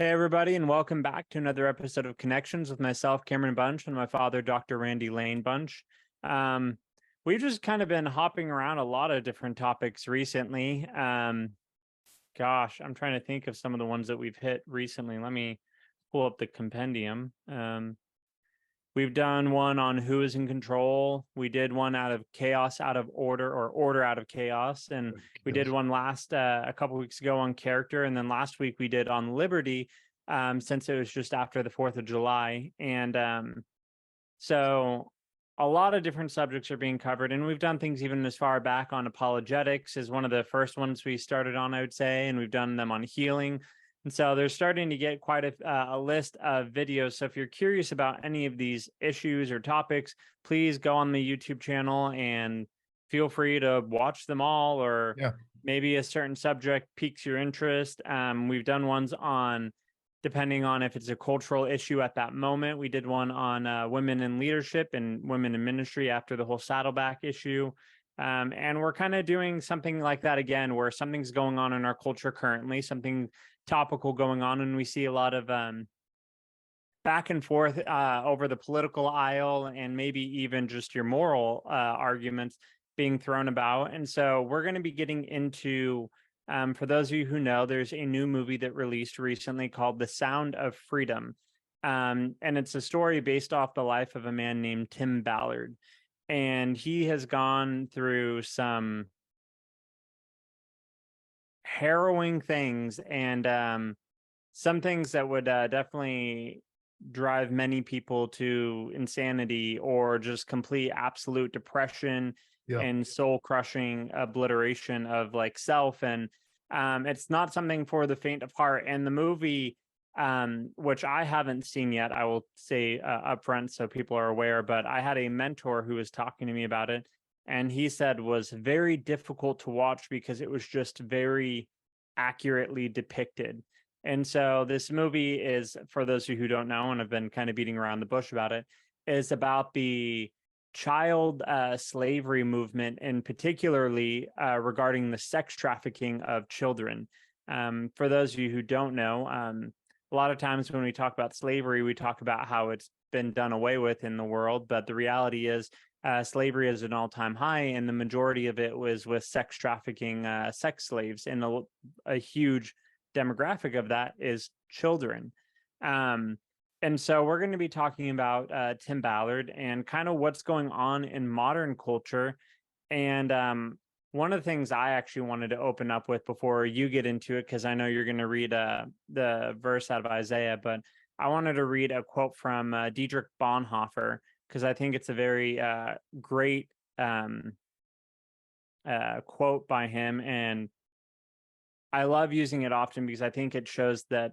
Hey, everybody, and welcome back to another episode of Connections with myself, Cameron Bunch, and my father, Dr. Randy Lane Bunch. Um, we've just kind of been hopping around a lot of different topics recently. Gosh, I'm trying to think of some of the ones that we've hit recently. Let me pull up the compendium. We've done one on who is in control. We did one out of chaos out of order, or order out of chaos. And we did one a couple weeks ago on character. And then last week we did on liberty, since it was just after the 4th of July. And so a lot of different subjects are being covered. And we've done things even as far back on apologetics is one of the first ones we started on, I would say. And we've done them on healing. And so they're starting to get quite a list of videos. So if you're curious about any of these issues or topics, please go on the YouTube channel and feel free to watch them all, or maybe a certain subject piques your interest. We've done ones on, depending on if it's a cultural issue at that moment. We did one on women in leadership and women in ministry after the whole Saddleback issue. And we're kind of doing something like that again, where something's going on in our culture currently, something topical going on, and we see a lot of back and forth over the political aisle, and maybe even just your moral arguments being thrown about. And so we're going to be getting into, for those of you who know, there's a new movie that released recently called The Sound of Freedom. And it's a story based off the life of a man named Tim Ballard. And he has gone through some harrowing things, and some things that would definitely drive many people to insanity or just complete absolute depression and soul-crushing obliteration of like self. And it's not something for the faint of heart. And the movie, which I haven't seen yet, I will say upfront so people are aware, but I had a mentor who was talking to me about it, and he said was very difficult to watch because it was just very accurately depicted. And so this movie is, for those of you who don't know, and have been kind of beating around the bush about it, is about the child slavery movement, and particularly regarding the sex trafficking of children. For those of you who don't know, a lot of times when we talk about slavery, we talk about how it's been done away with in the world. But the reality is slavery is an all-time high, and the majority of it was with sex trafficking, sex slaves. And a huge demographic of that is children. And so we're going to be talking about Tim Ballard and kind of what's going on in modern culture. And one of the things I actually wanted to open up with before you get into it, because I know you're going to read the verse out of Isaiah, but I wanted to read a quote from Dietrich Bonhoeffer, because I think it's a very great quote by him. And I love using it often because I think it shows that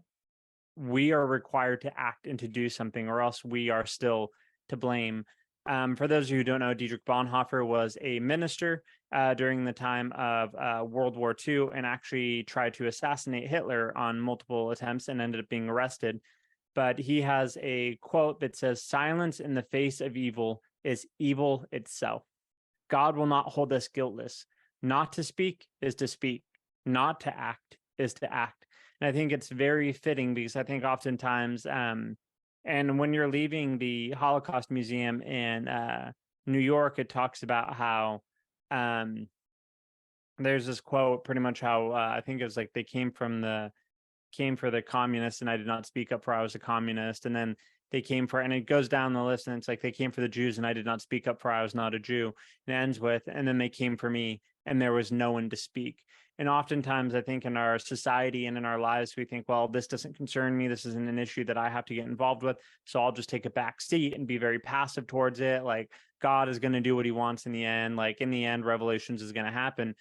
we are required to act and to do something, or else we are still to blame. For those of you who don't know, Dietrich Bonhoeffer was a minister during the time of World War II, and actually tried to assassinate Hitler on multiple attempts and ended up being arrested. But he has a quote that says, "Silence in the face of evil is evil itself. God will not hold us guiltless. Not to speak is to speak. Not to act is to act." And I think it's very fitting, because I think oftentimes, and when you're leaving the Holocaust Museum in New York, it talks about how there's this quote, pretty much how I think it was like they came for the communists, and I did not speak up for I was a communist. And then they came for, and it goes down the list, and it's like they came for the Jews, and I did not speak up for I was not a Jew. And it ends with, and then they came for me, and there was no one to speak. And oftentimes, I think in our society and in our lives, we think, well, this doesn't concern me. This isn't an issue that I have to get involved with. So I'll just take a back seat and be very passive towards it. Like, God is going to do what he wants in the end. Like, in the end, revelations is going to happen.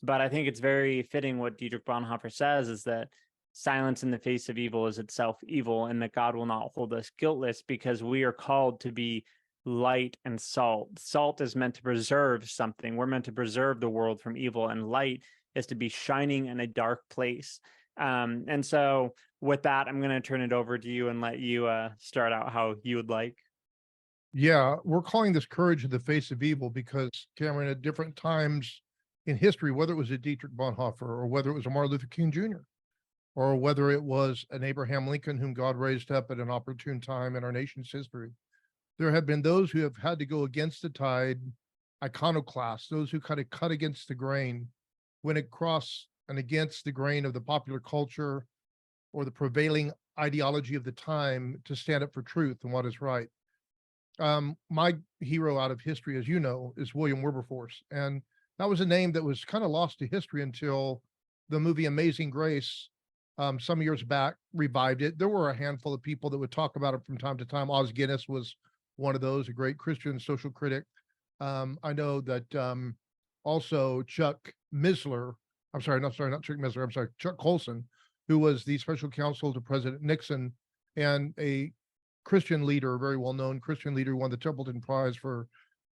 But I think it's very fitting what Dietrich Bonhoeffer says, is that silence in the face of evil is itself evil, and that God will not hold us guiltless, because we are called to be light and salt. Salt is meant to preserve something. We're meant to preserve the world from evil, and light is to be shining in a dark place. And so with that, I'm going to turn it over to you and let you start out how you would like. Yeah, we're calling this courage in the face of evil because, Cameron, at different times in history, whether it was a Dietrich Bonhoeffer or whether it was a Martin Luther King Jr., or whether it was an Abraham Lincoln whom God raised up at an opportune time in our nation's history. There have been those who have had to go against the tide, iconoclasts, those who kind of cut against the grain, went across and against the grain of the popular culture or the prevailing ideology of the time to stand up for truth and what is right. My hero out of history, as you know, is William Wilberforce. And that was a name that was kind of lost to history until the movie Amazing Grace, some years back, revived it. There were a handful of people that would talk about it from time to time. Os Guinness was one of those, a great Christian social critic. I know that also Chuck Misler, not Chuck Misler, I'm sorry, Chuck Colson, who was the special counsel to President Nixon and a Christian leader, a very well-known Christian leader, won the Templeton Prize for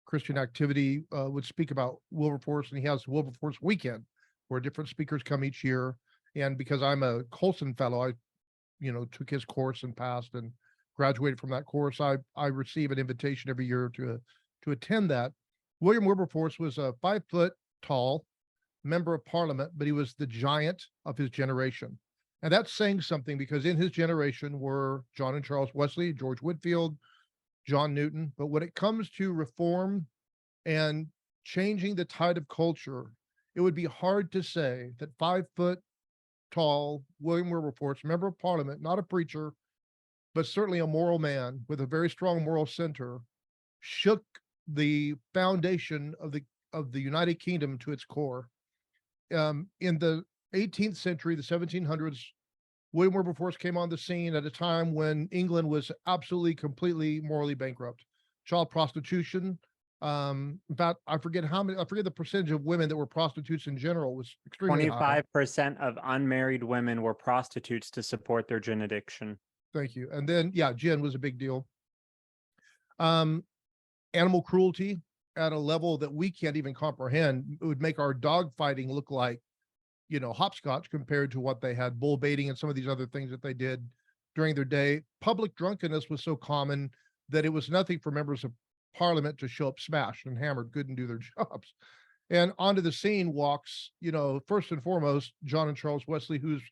Christian activity, would speak about Wilberforce, and he has Wilberforce Weekend, where different speakers come each year. And because I'm a Colson fellow, I, took his course and passed and graduated from that course. I receive an invitation every year to attend that. William Wilberforce was a 5 foot tall member of parliament, but he was the giant of his generation. And that's saying something because in his generation were John and Charles Wesley, George Whitefield, John Newton. But when it comes to reform and changing the tide of culture, it would be hard to say that 5 foot tall William Wilberforce, member of parliament, not a preacher, but certainly a moral man with a very strong moral center, shook the foundation of the United Kingdom to its core. In the 18th century, the 1700s, William Wilberforce came on the scene at a time when England was absolutely, completely morally bankrupt. Child prostitution. In fact, I forget the percentage of women that were prostitutes in general was extremely high. 25% of unmarried women were prostitutes to support their gin addiction. Thank you. And then, yeah, gin was a big deal. Animal cruelty at a level that we can't even comprehend. It would make our dog fighting look like, hopscotch compared to what they had, bull baiting and some of these other things that they did during their day. Public drunkenness was so common that it was nothing for members of parliament to show up smashed and hammered, couldn't do their jobs. And onto the scene walks, first and foremost, John and Charles Wesley, whose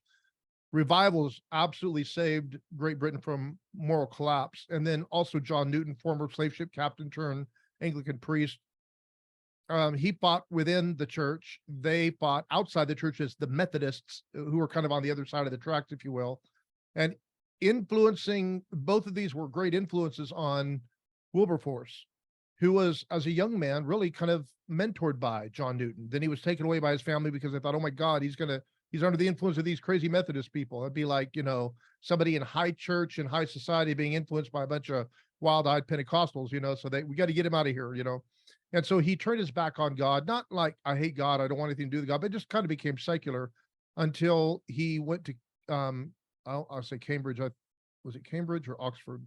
revivals absolutely saved Great Britain from moral collapse. And then also John Newton, former slave ship captain turned Anglican priest. He fought within the church. They fought outside the church as the Methodists, who were kind of on the other side of the tracks, if you will. And influencing, both of these were great influences on Wilberforce, who was, as a young man, really kind of mentored by John Newton. Then he was taken away by his family because they thought, oh my God, he's under the influence of these crazy Methodist people. It'd be like, somebody in high church and high society being influenced by a bunch of wild-eyed Pentecostals, so we got to get him out of here, And so he turned his back on God, not like, I hate God, I don't want anything to do with God, but just kind of became secular until he went to, I'll say Cambridge. Was it Cambridge or Oxford?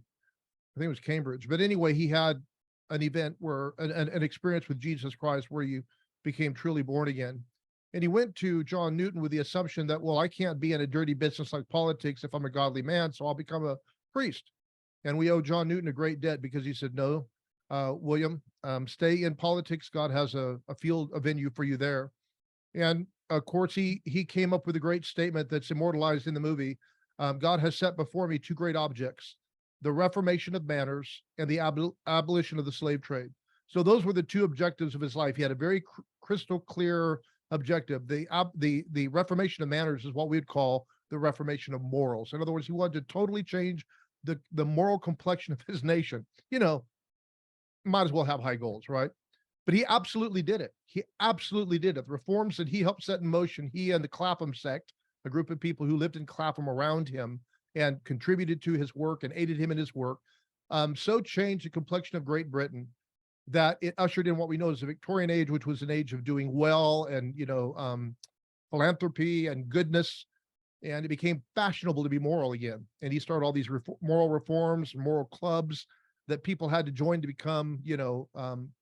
I think it was Cambridge. But anyway, he had an event where, an experience with Jesus Christ where you became truly born again. And he went to John Newton with the assumption that, well, I can't be in a dirty business like politics if I'm a godly man, so I'll become a priest. And we owe John Newton a great debt because he said, no, William, stay in politics. God has a field, a venue for you there. And of course, he came up with a great statement that's immortalized in the movie. God has set before me two great objects, the reformation of manners and the abolition of the slave trade. So those were the two objectives of his life. He had a very crystal clear objective. The reformation of manners is what we'd call the reformation of morals. In other words, he wanted to totally change the moral complexion of his nation. Might as well have high goals, right? But he absolutely did it. He absolutely did it. The reforms that he helped set in motion, he and the Clapham sect, a group of people who lived in Clapham around him and contributed to his work and aided him in his work, so changed the complexion of Great Britain that it ushered in what we know as the Victorian age, which was an age of doing well and, philanthropy and goodness. And it became fashionable to be moral again. And he started all these moral reforms, moral clubs that people had to join to become,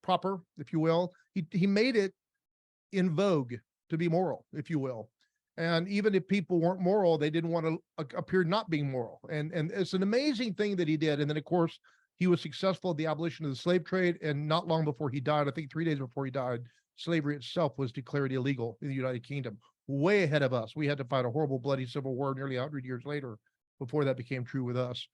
proper, if you will. He made it in vogue to be moral, if you will. And even if people weren't moral, they didn't want to appear not being moral. And it's an amazing thing that he did. And then, of course, he was successful at the abolition of the slave trade. And not long before he died, I think 3 days before he died, slavery itself was declared illegal in the United Kingdom. way ahead of us. We had to fight a horrible, bloody civil war nearly 100 years later before that became true with us.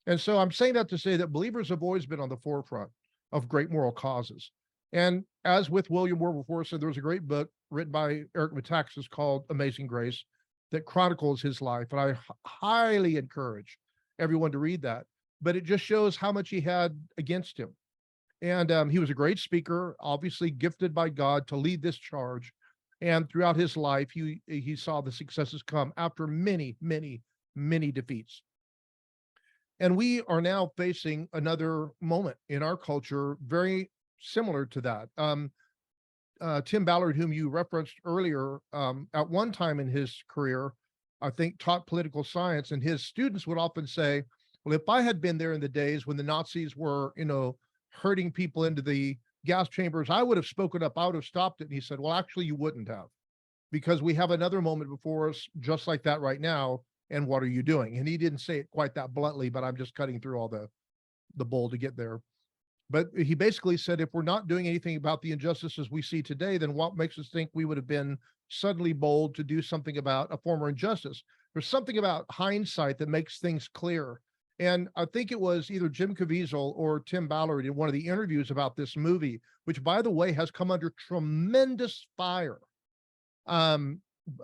And so I'm saying that to say that believers have always been on the forefront of great moral causes. And as with William Wilberforce, there was a great book written by Eric Metaxas called Amazing Grace that chronicles his life. And I highly encourage everyone to read that. But it just shows how much he had against him. And he was a great speaker, obviously gifted by God to lead this charge. And throughout his life, he saw the successes come after many, many, many defeats. And we are now facing another moment in our culture very similar to that. Tim Ballard, whom you referenced earlier, at one time in his career, I think taught political science, and his students would often say, well, if I had been there in the days when the Nazis were, herding people into the gas chambers, I would have spoken up, I would have stopped it. And he said, well, actually, you wouldn't have, because we have another moment before us just like that right now. And what are you doing? And he didn't say it quite that bluntly, but I'm just cutting through all the bull to get there. But he basically said, if we're not doing anything about the injustices we see today, then what makes us think we would have been suddenly bold to do something about a former injustice? There's something about hindsight that makes things clear. And I think it was either Jim Caviezel or Tim Ballard in one of the interviews about this movie, which, by the way, has come under tremendous fire. There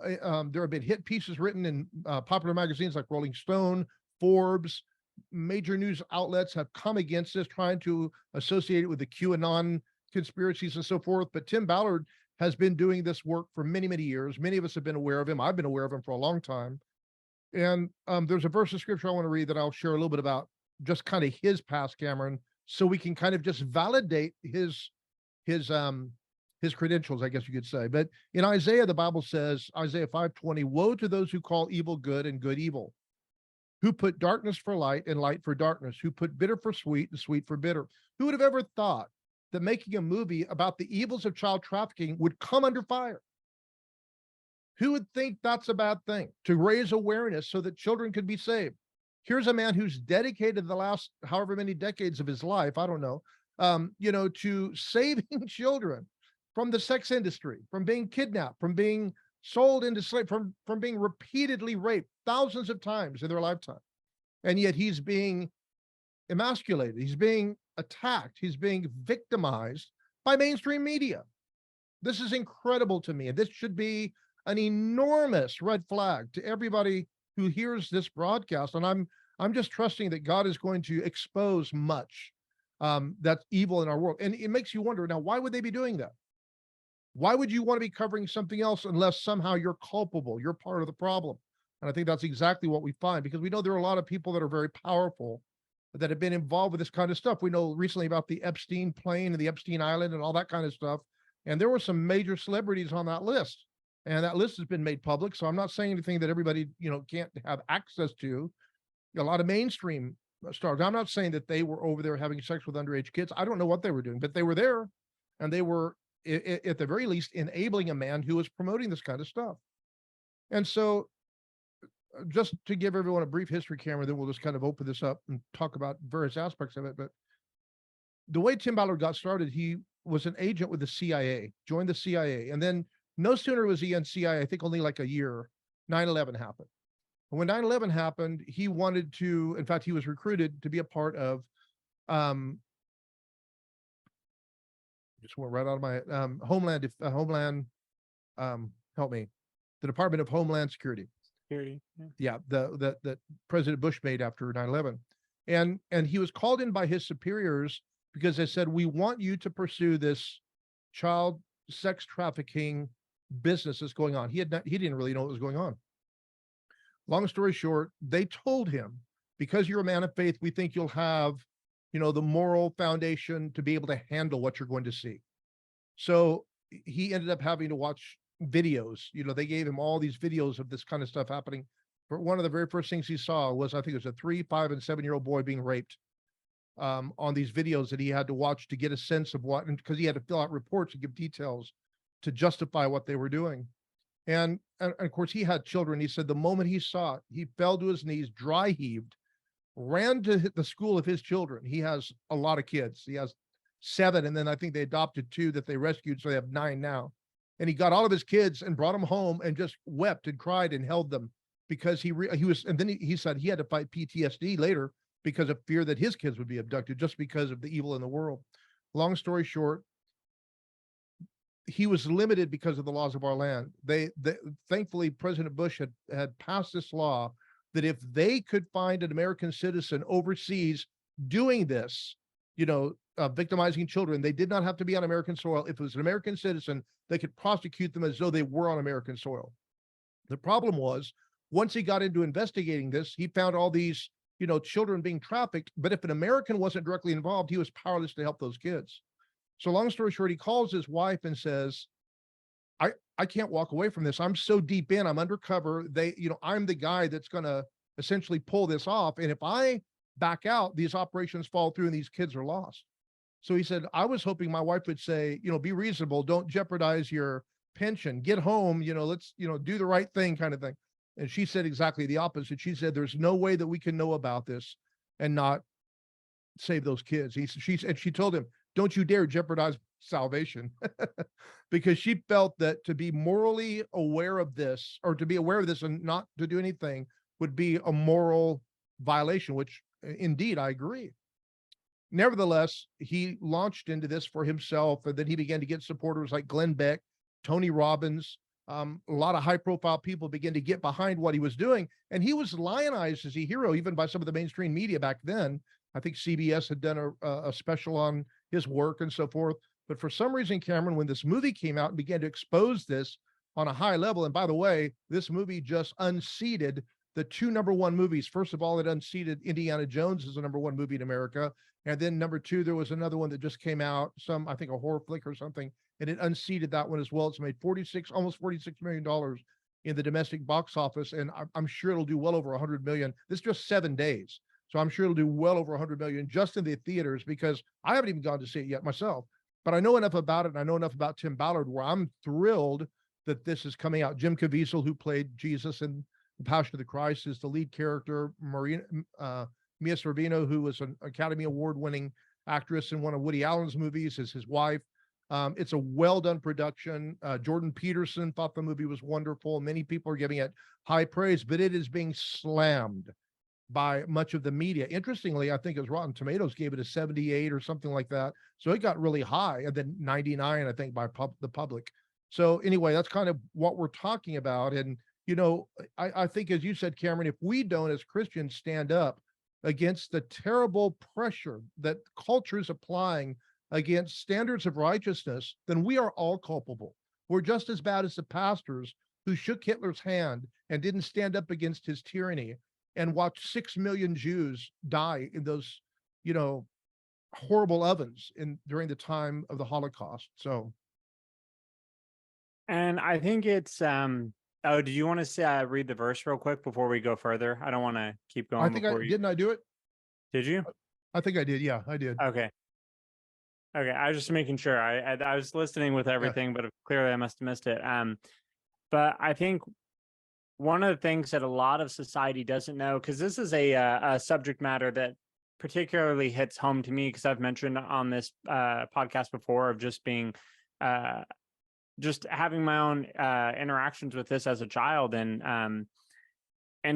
have been hit pieces written in popular magazines like Rolling Stone, Forbes. Major news outlets have come against this, trying to associate it with the QAnon conspiracies and so forth. But Tim Ballard has been doing this work for many, many years. Many of us have been aware of him. I've been aware of him for a long time. And there's a verse of scripture I want to read that I'll share a little bit about, just kind of his past, Cameron, so we can kind of just validate his credentials, I guess you could say. But in Isaiah, the Bible says, Isaiah 5:20, woe to those who call evil good and good evil, who put darkness for light and light for darkness, who put bitter for sweet and sweet for bitter. Who would have ever thought that making a movie about the evils of child trafficking would come under fire? Who would think that's a bad thing, to raise awareness so that children could be saved? Here's a man who's dedicated the last however many decades of his life, I don't know, to saving children from the sex industry, from being kidnapped, from being sold into slave, from being repeatedly raped thousands of times in their lifetime. And yet he's being emasculated. He's being attacked. He's being victimized by mainstream media. This is incredible to me. And this should be an enormous red flag to everybody who hears this broadcast. And I'm just trusting that God is going to expose much that's evil in our world. And it makes you wonder, now, why would they be doing that? Why would you want to be covering something else unless somehow you're culpable, you're part of the problem? And I think that's exactly what we find, because we know there are a lot of people that are very powerful that have been involved with this kind of stuff. We know recently about the Epstein plane and the Epstein Island and all that kind of stuff. And there were some major celebrities on that list. And that list has been made public. So I'm not saying anything that everybody, can't have access to. A lot of mainstream stars. I'm not saying that they were over there having sex with underage kids. I don't know what they were doing, but they were there, and they were, at the very least, enabling a man who was promoting this kind of stuff. And so, just to give everyone a brief history, Cameron, then we'll just kind of open this up and talk about various aspects of it. But the way Tim Ballard got started, he was an agent with the CIA, joined the CIA, and then no sooner was he in CIA, I think only like a year, 9/11 happened. And when 9/11 happened, he wanted to, in fact, he was recruited to be a part of, just went right out of my, help me, the Department of Homeland Security. Yeah, that President Bush made after 9/11. And he was called in by his superiors because they said, we want you to pursue this child sex trafficking business that's going on. He didn't really know what was going on. Long story short, they told him, because you're a man of faith, we think you'll have, the moral foundation to be able to handle what you're going to see. So he ended up having to watch videos. They gave him all these videos of this kind of stuff happening. But one of the very first things he saw was, I think it was a 3, 5, and 7-year-old boy being raped on these videos that he had to watch to get a sense of what, and because he had to fill out reports and give details to justify what they were doing. And of course, he had children. He said the moment he saw it, he fell to his knees, dry heaved, ran to the school of his children. He has a lot of kids. He has 7, and then I think they adopted 2 that they rescued, so they have 9 now. And he got all of his kids and brought them home and just wept and cried and held them because he was, and then he said he had to fight PTSD later because of fear that his kids would be abducted just because of the evil in the world. Long story short, he was limited because of the laws of our land. Thankfully, President Bush had passed this law that if they could find an American citizen overseas doing this, victimizing children, they did not have to be on American soil. If it was an American citizen, they could prosecute them as though they were on American soil. The problem was, once he got into investigating this, he found all these, children being trafficked. But if an American wasn't directly involved, he was powerless to help those kids. So long story short, he calls his wife and says, I can't walk away from this. I'm so deep in, I'm undercover. I'm the guy that's going to essentially pull this off. And if I back out, these operations fall through and these kids are lost. So he said, I was hoping my wife would say, be reasonable. Don't jeopardize your pension. Get home, let's, do the right thing kind of thing. And she said exactly the opposite. She said, there's no way that we can know about this and not save those kids. She told him, don't you dare jeopardize salvation. Because she felt that to be morally aware of this, or to be aware of this and not to do anything, would be a moral violation, which indeed I agree. Nevertheless, he launched into this for himself, and then he began to get supporters like Glenn Beck, Tony Robbins. A lot of high profile people began to get behind what he was doing, and he was lionized as a hero even by some of the mainstream media back then. I think CBS had done a special on his work and so forth. But for some reason, Cameron, when this movie came out and began to expose this on a high level, and by the way, this movie just unseated the two #1 movies. First of all, it unseated Indiana Jones as a #1 movie in America. And then #2, there was another one that just came out, I think a horror flick or something, and it unseated that one as well. It's made almost $46 million in the domestic box office. And I'm sure it'll do well over 100 million. This is just 7 days. So I'm sure it'll do well over 100 million just in the theaters, because I haven't even gone to see it yet myself. But I know enough about it, and I know enough about Tim Ballard, where I'm thrilled that this is coming out. Jim Caviezel, who played Jesus in The Passion of the Christ, is the lead character. Mia Sorvino, who was an Academy Award-winning actress in one of Woody Allen's movies, is his wife. It's a well-done production. Jordan Peterson thought the movie was wonderful. Many people are giving it high praise, but it is being slammed by much of the media. Interestingly, I think it was Rotten Tomatoes gave it a 78 or something like that. So it got really high, and then 99, I think, by the public. So anyway, that's kind of what we're talking about. And, I think, as you said, Cameron, if we don't, as Christians, stand up against the terrible pressure that culture is applying against standards of righteousness, then we are all culpable. We're just as bad as the pastors who shook Hitler's hand and didn't stand up against his tyranny and watch 6 million Jews die in those, horrible ovens during the time of the Holocaust. So, And I think it's oh, do you want to read the verse real quick before we go further? I don't want to keep I going think before you. didn't I do it? Did you? I think I did. Yeah, I did. Okay. Okay, I was just making sure. I was listening with everything, but clearly I must have missed it. But I think one of the things that a lot of society doesn't know, because this is a subject matter that particularly hits home to me, because I've mentioned on this podcast before of just being, just having my own interactions with this as a child, and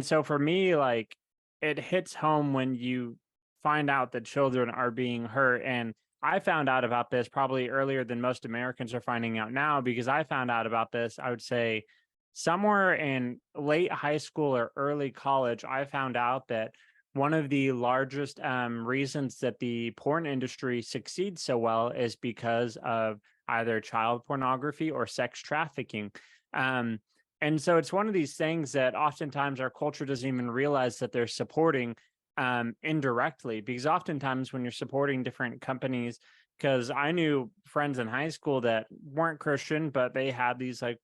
so for me, like, it hits home when you find out that children are being hurt. And I found out about this probably earlier than most Americans are finding out now, because I found out about this, I would say, somewhere in late high school or early college. I found out that one of the largest reasons that the porn industry succeeds so well is because of either child pornography or sex trafficking. And so it's one of these things that oftentimes our culture doesn't even realize that they're supporting indirectly, because oftentimes when you're supporting different companies, because I knew friends in high school that weren't Christian, but they had these like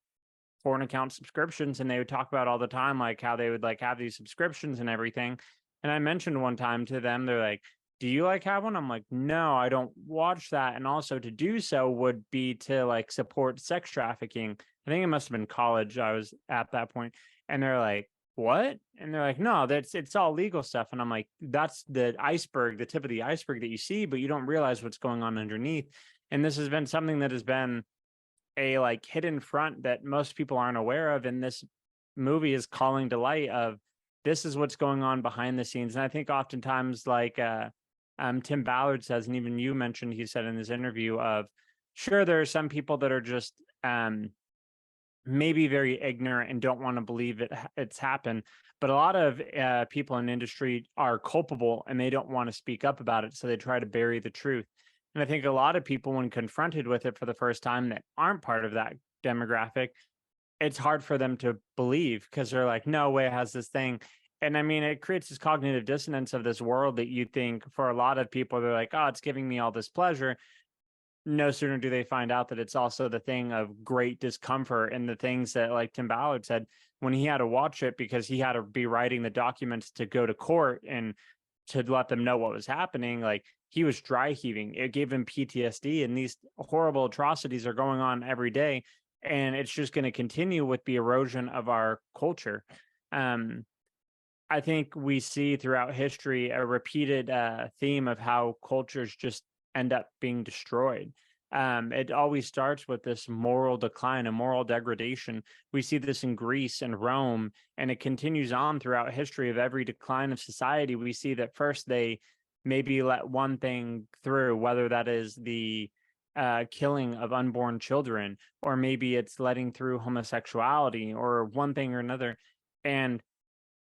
porn account subscriptions, and they would talk about all the time, like how they would like have these subscriptions and everything. And I mentioned one time to them, they're like, do you like have one? I'm like, no, I don't watch that. And also to do so would be to like support sex trafficking. I think it must have been college I was at that point. And they're like, what? And they're like, no, it's all legal stuff. And I'm like, that's the iceberg, the tip of the iceberg that you see, but you don't realize what's going on underneath. And this has been something that has been a like hidden front that most people aren't aware of, and this movie is calling to light of this is what's going on behind the scenes. And I think oftentimes, like Tim Ballard says, and even you mentioned, he said in his interview of, sure, there are some people that are just maybe very ignorant and don't want to believe it's happened, but a lot of people in industry are culpable and they don't want to speak up about it, so they try to bury the truth. And I think a lot of people, when confronted with it for the first time that aren't part of that demographic, it's hard for them to believe because they're like, no way it has this thing. And I mean, it creates this cognitive dissonance of this world that you think for a lot of people, they're like, oh, it's giving me all this pleasure. No sooner do they find out that it's also the thing of great discomfort, and the things that, like Tim Ballard said, when he had to watch it because he had to be writing the documents to go to court and to let them know what was happening, like he was dry heaving. It gave him PTSD, and these horrible atrocities are going on every day. And it's just going to continue with the erosion of our culture. Um, I think we see throughout history a repeated theme of how cultures just end up being destroyed. It always starts with this moral decline and moral degradation. We see this in Greece and Rome, and it continues on throughout history of every decline of society. We see that first they maybe let one thing through, whether that is the killing of unborn children, or maybe it's letting through homosexuality or one thing or another. And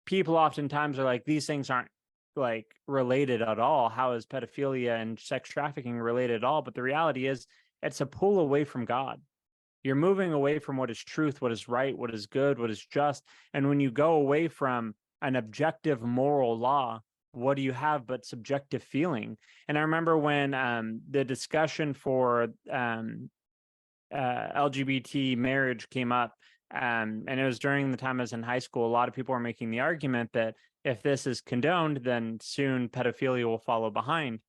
people oftentimes are like, these things aren't like related at all. How is pedophilia and sex trafficking related at all? But the reality is, it's a pull away from God. You're moving away from what is truth, what is right, what is good, what is just. And when you go away from an objective moral law, what do you have but subjective feeling? And I remember when the discussion for LGBT marriage came up, and it was during the time I was in high school. A lot of people were making the argument that if this is condoned, then soon pedophilia will follow behind.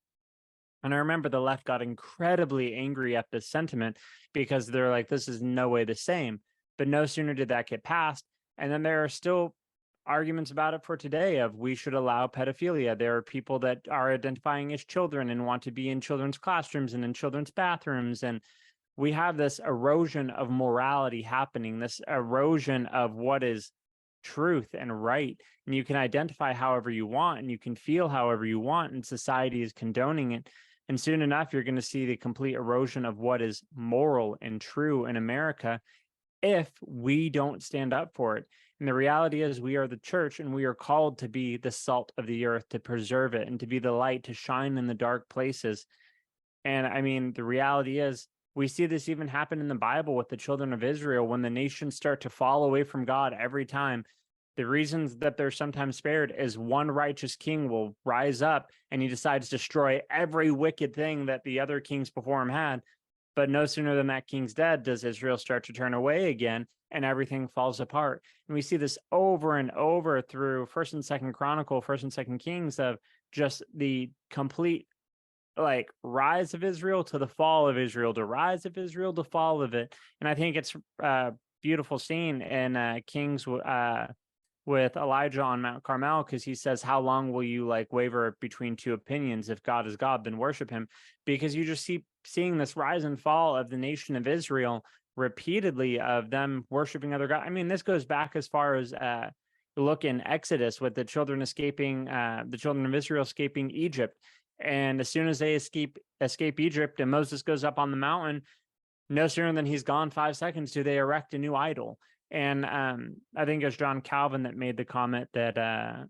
And I remember the left got incredibly angry at this sentiment because they're like, this is no way the same. But no sooner did that get passed, and then there are still arguments about it for today of we should allow pedophilia. There are people that are identifying as children and want to be in children's classrooms and in children's bathrooms. And we have this erosion of morality happening, this erosion of what is truth and right. And you can identify however you want and you can feel however you want, and society is condoning it. And soon enough, you're going to see the complete erosion of what is moral and true in America if we don't stand up for it. And the reality is, we are the church and we are called to be the salt of the earth, to preserve it, and to be the light to shine in the dark places. And I mean, the reality is, we see this even happen in the Bible with the children of Israel. When the nations start to fall away from God every time, the reasons that they're sometimes spared is one righteous king will rise up and he decides to destroy every wicked thing that the other kings before him had. But no sooner than that king's dead does Israel start to turn away again, and everything falls apart. And we see this over and over through First and Second Chronicle, First and Second Kings, of just the complete like rise of Israel to the fall of Israel, to rise of Israel to fall of it. And I think it's a beautiful scene in Kings with Elijah on Mount Carmel, because he says, how long will you like waver between two opinions? If God is God, then worship him. Because you just seeing this rise and fall of the nation of Israel repeatedly, of them worshiping other gods. I mean, this goes back as far as look in Exodus with the children of Israel escaping Egypt. And as soon as they escape Egypt and Moses goes up on the mountain, no sooner than he's gone 5 seconds do they erect a new idol. And I think it was John Calvin that made the comment that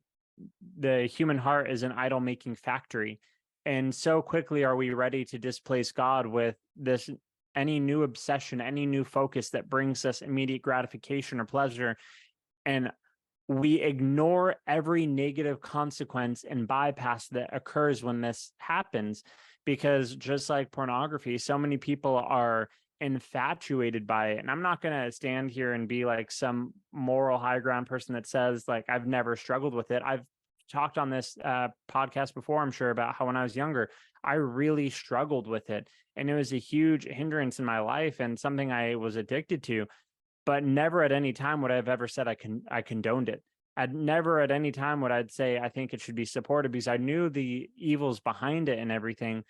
the human heart is an idol-making factory. And so quickly are we ready to displace God with this any new obsession, any new focus that brings us immediate gratification or pleasure. And we ignore every negative consequence and bypass that occurs when this happens, because just like pornography, so many people are infatuated by it. And I'm not going to stand here and be like some moral high ground person that says like I've never struggled with it. I've talked on this podcast before, I'm sure, about how when I was younger, I really struggled with it. And it was a huge hindrance in my life and something I was addicted to. But never at any time would I have ever said I condoned it. I'd never at any time would I'd say I think it should be supported, because I knew the evils behind it and everything.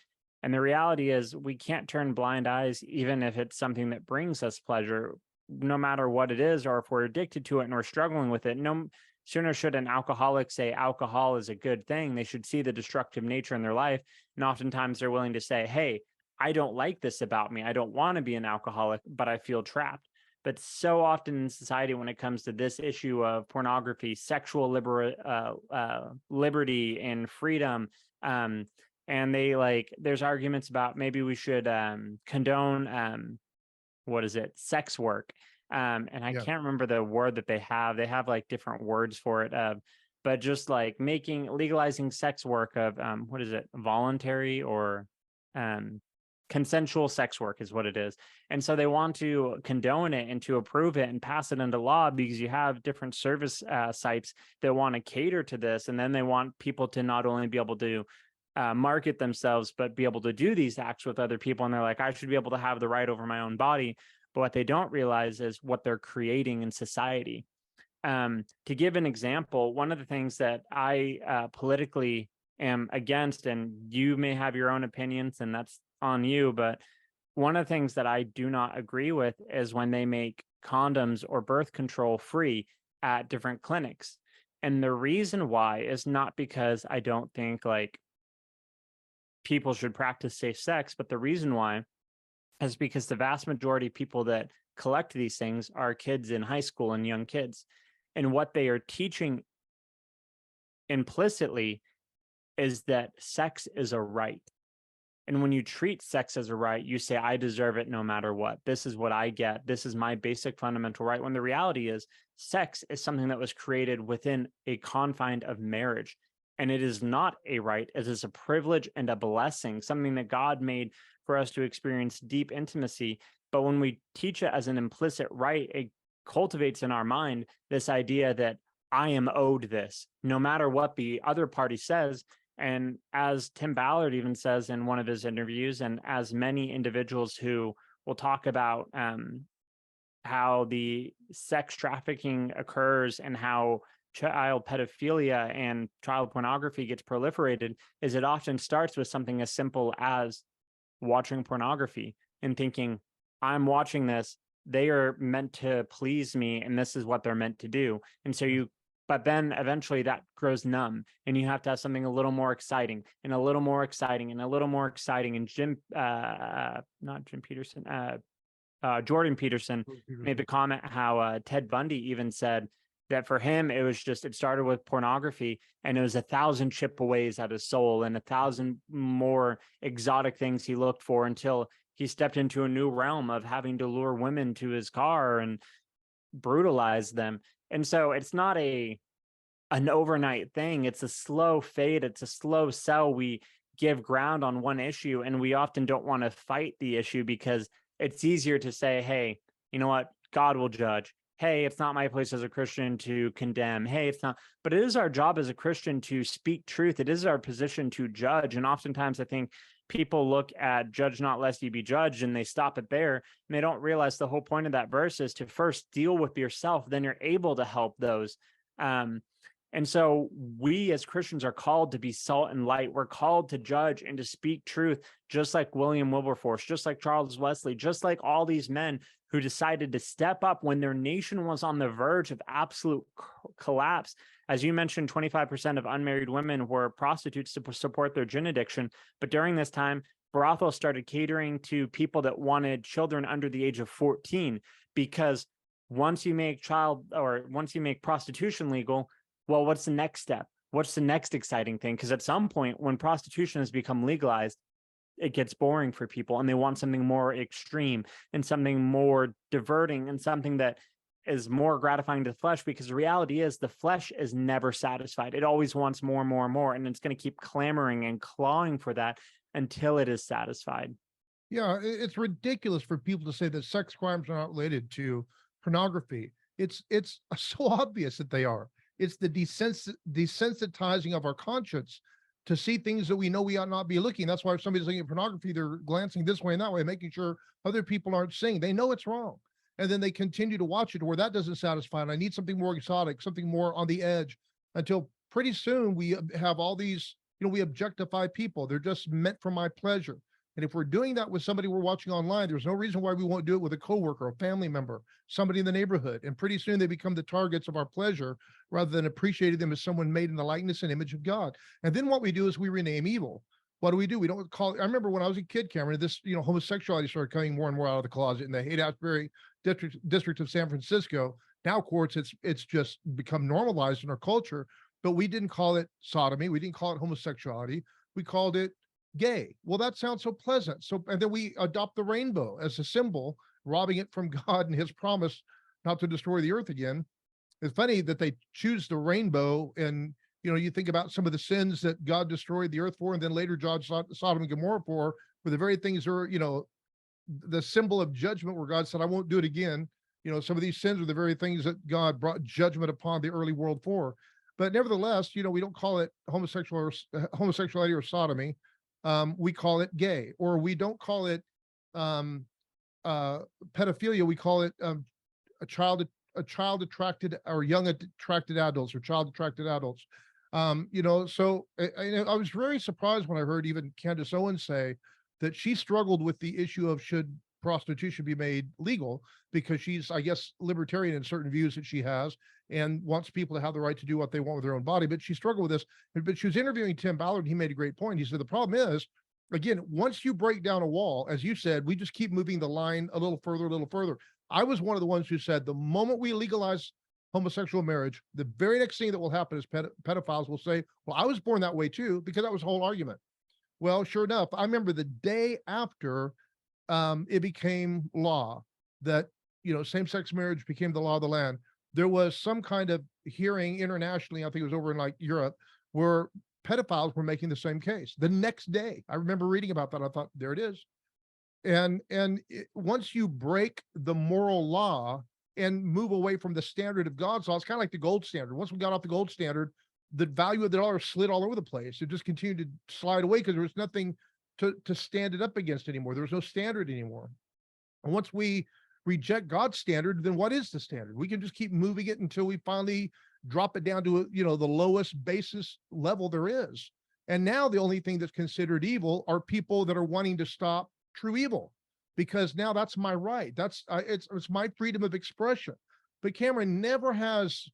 And the reality is we can't turn blind eyes, even if it's something that brings us pleasure, no matter what it is, or if we're addicted to it and we're struggling with it. No sooner should an alcoholic say alcohol is a good thing. They should see the destructive nature in their life. And oftentimes they're willing to say, hey, I don't like this about me. I don't want to be an alcoholic, but I feel trapped. But so often in society, when it comes to this issue of pornography, sexual liberty and freedom, and they like, there's arguments about maybe we should condone what is it, sex work. And I Yeah. can't remember the word that they have. They have like different words for it. But just like legalizing sex work of what is it, voluntary or um, consensual sex work is what it is. And so they want to condone it and to approve it and pass it into law because you have different service sites that want to cater to this. And then they want people to not only be able to market themselves, but be able to do these acts with other people. And they're like, I should be able to have the right over my own body. But what they don't realize is what they're creating in society. To give an example, one of the things that I politically am against, and you may have your own opinions, and that's on you, but one of the things that I do not agree with is when they make condoms or birth control free at different clinics. And the reason why is not because I don't think like people should practice safe sex, but the reason why is because the vast majority of people that collect these things are kids in high school and young kids. And what they are teaching implicitly is that sex is a right. And when you treat sex as a right, you say, I deserve it no matter what. This is what I get. This is my basic fundamental right. When the reality is, sex is something that was created within a confine of marriage. And it is not a right, it is a privilege and a blessing, something that God made for us to experience deep intimacy. But when we teach it as an implicit right, it cultivates in our mind this idea that I am owed this, no matter what the other party says. And as Tim Ballard even says in one of his interviews, and as many individuals who will talk about how the sex trafficking occurs and how child pedophilia and child pornography gets proliferated, is it often starts with something as simple as watching pornography and thinking, I'm watching this, they are meant to please me, and this is what they're meant to do. And so but then eventually that grows numb, and you have to have something a little more exciting and a little more exciting and a little more exciting. And not Jim Peterson, Jordan Peterson made the comment how Ted Bundy even said that for him, it started with pornography, and it was 1,000 chip-aways at his soul and 1,000 more exotic things he looked for until he stepped into a new realm of having to lure women to his car and brutalize them. And so it's not an overnight thing. It's a slow fade. It's a slow sell. We give ground on one issue, and we often don't want to fight the issue because it's easier to say, hey, you know what? God will judge. Hey, it's not my place as a Christian to condemn. Hey, it's not. But it is our job as a Christian to speak truth. It is our position to judge. And oftentimes I think people look at judge not lest you be judged, and they stop it there. And they don't realize the whole point of that verse is to first deal with yourself. Then you're able to help those. And so we as Christians are called to be salt and light. We're called to judge and to speak truth, just like William Wilberforce, just like Charles Wesley, just like all these men who decided to step up when their nation was on the verge of absolute collapse. As you mentioned, 25% of unmarried women were prostitutes to support their gin addiction. But during this time, brothels started catering to people that wanted children under the age of 14, because once you make prostitution legal, well, what's the next step? What's the next exciting thing? Because at some point, when prostitution has become legalized, it gets boring for people, and they want something more extreme and something more diverting and something that is more gratifying to the flesh, because the reality is the flesh is never satisfied. It always wants more and more and more, and it's going to keep clamoring and clawing for that until it is satisfied. Yeah, it's ridiculous for people to say that sex crimes are not related to pornography. It's so obvious that they are. It's the desensitizing of our conscience to see things that we know we ought not be looking. That's why if somebody's looking at pornography, they're glancing this way and that way, making sure other people aren't seeing. They know it's wrong. And then they continue to watch it where that doesn't satisfy. And I need something more exotic, something more on the edge, until pretty soon we have all these, we objectify people. They're just meant for my pleasure. And if we're doing that with somebody we're watching online, there's no reason why we won't do it with a coworker, a family member, somebody in the neighborhood. And pretty soon they become the targets of our pleasure rather than appreciating them as someone made in the likeness and image of God. And then what we do is we rename evil. What do? We don't call it. I remember when I was a kid, Cameron, this, homosexuality started coming more and more out of the closet in the Haight-Ashbury district of San Francisco. Now, of course, it's just become normalized in our culture, but we didn't call it sodomy. We didn't call it homosexuality. We called it gay. Well, that sounds so pleasant. So, and then we adopt the rainbow as a symbol, robbing it from God and his promise not to destroy the earth again. It's funny that they choose the rainbow, and you think about some of the sins that God destroyed the earth for, and then later judged Sodom and Gomorrah for the very things are, the symbol of judgment where God said, I won't do it again. Some of these sins are the very things that God brought judgment upon the early world for. But nevertheless, we don't call it homosexuality or sodomy. We call it gay, or we don't call it pedophilia. We call it a child attracted, or young attracted adults, or child attracted adults. So I was very surprised when I heard even Candace Owens say that she struggled with the issue of should prostitution be made legal, because she's, I guess, libertarian in certain views that she has and wants people to have the right to do what they want with their own body. But she struggled with this. But she was interviewing Tim Ballard, and he made a great point. He said, the problem is, again, once you break down a wall, as you said, we just keep moving the line a little further, a little further. I was one of the ones who said the moment we legalize homosexual marriage, the very next thing that will happen is pedophiles will say, well, I was born that way too, because that was the whole argument. Well, sure enough, I remember the day after it became law that, same-sex marriage became the law of the land, there was some kind of hearing internationally, I think it was over in like Europe, where pedophiles were making the same case. The next day, I remember reading about that. I thought, there it is. And once you break the moral law and move away from the standard of God's law, it's kind of like the gold standard. Once we got off the gold standard, the value of the dollar slid all over the place. It just continued to slide away because there was nothing to stand it up against anymore. There was no standard anymore. And once we reject God's standard, then what is the standard? We can just keep moving it until we finally drop it down to, the lowest basis level there is. And now the only thing that's considered evil are people that are wanting to stop true evil, because now that's my right. That's it's my freedom of expression. But Cameron, never has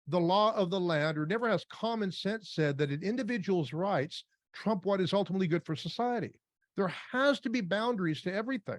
the law of the land, or never has common sense said that an individual's rights trump what is ultimately good for society. There has to be boundaries to everything.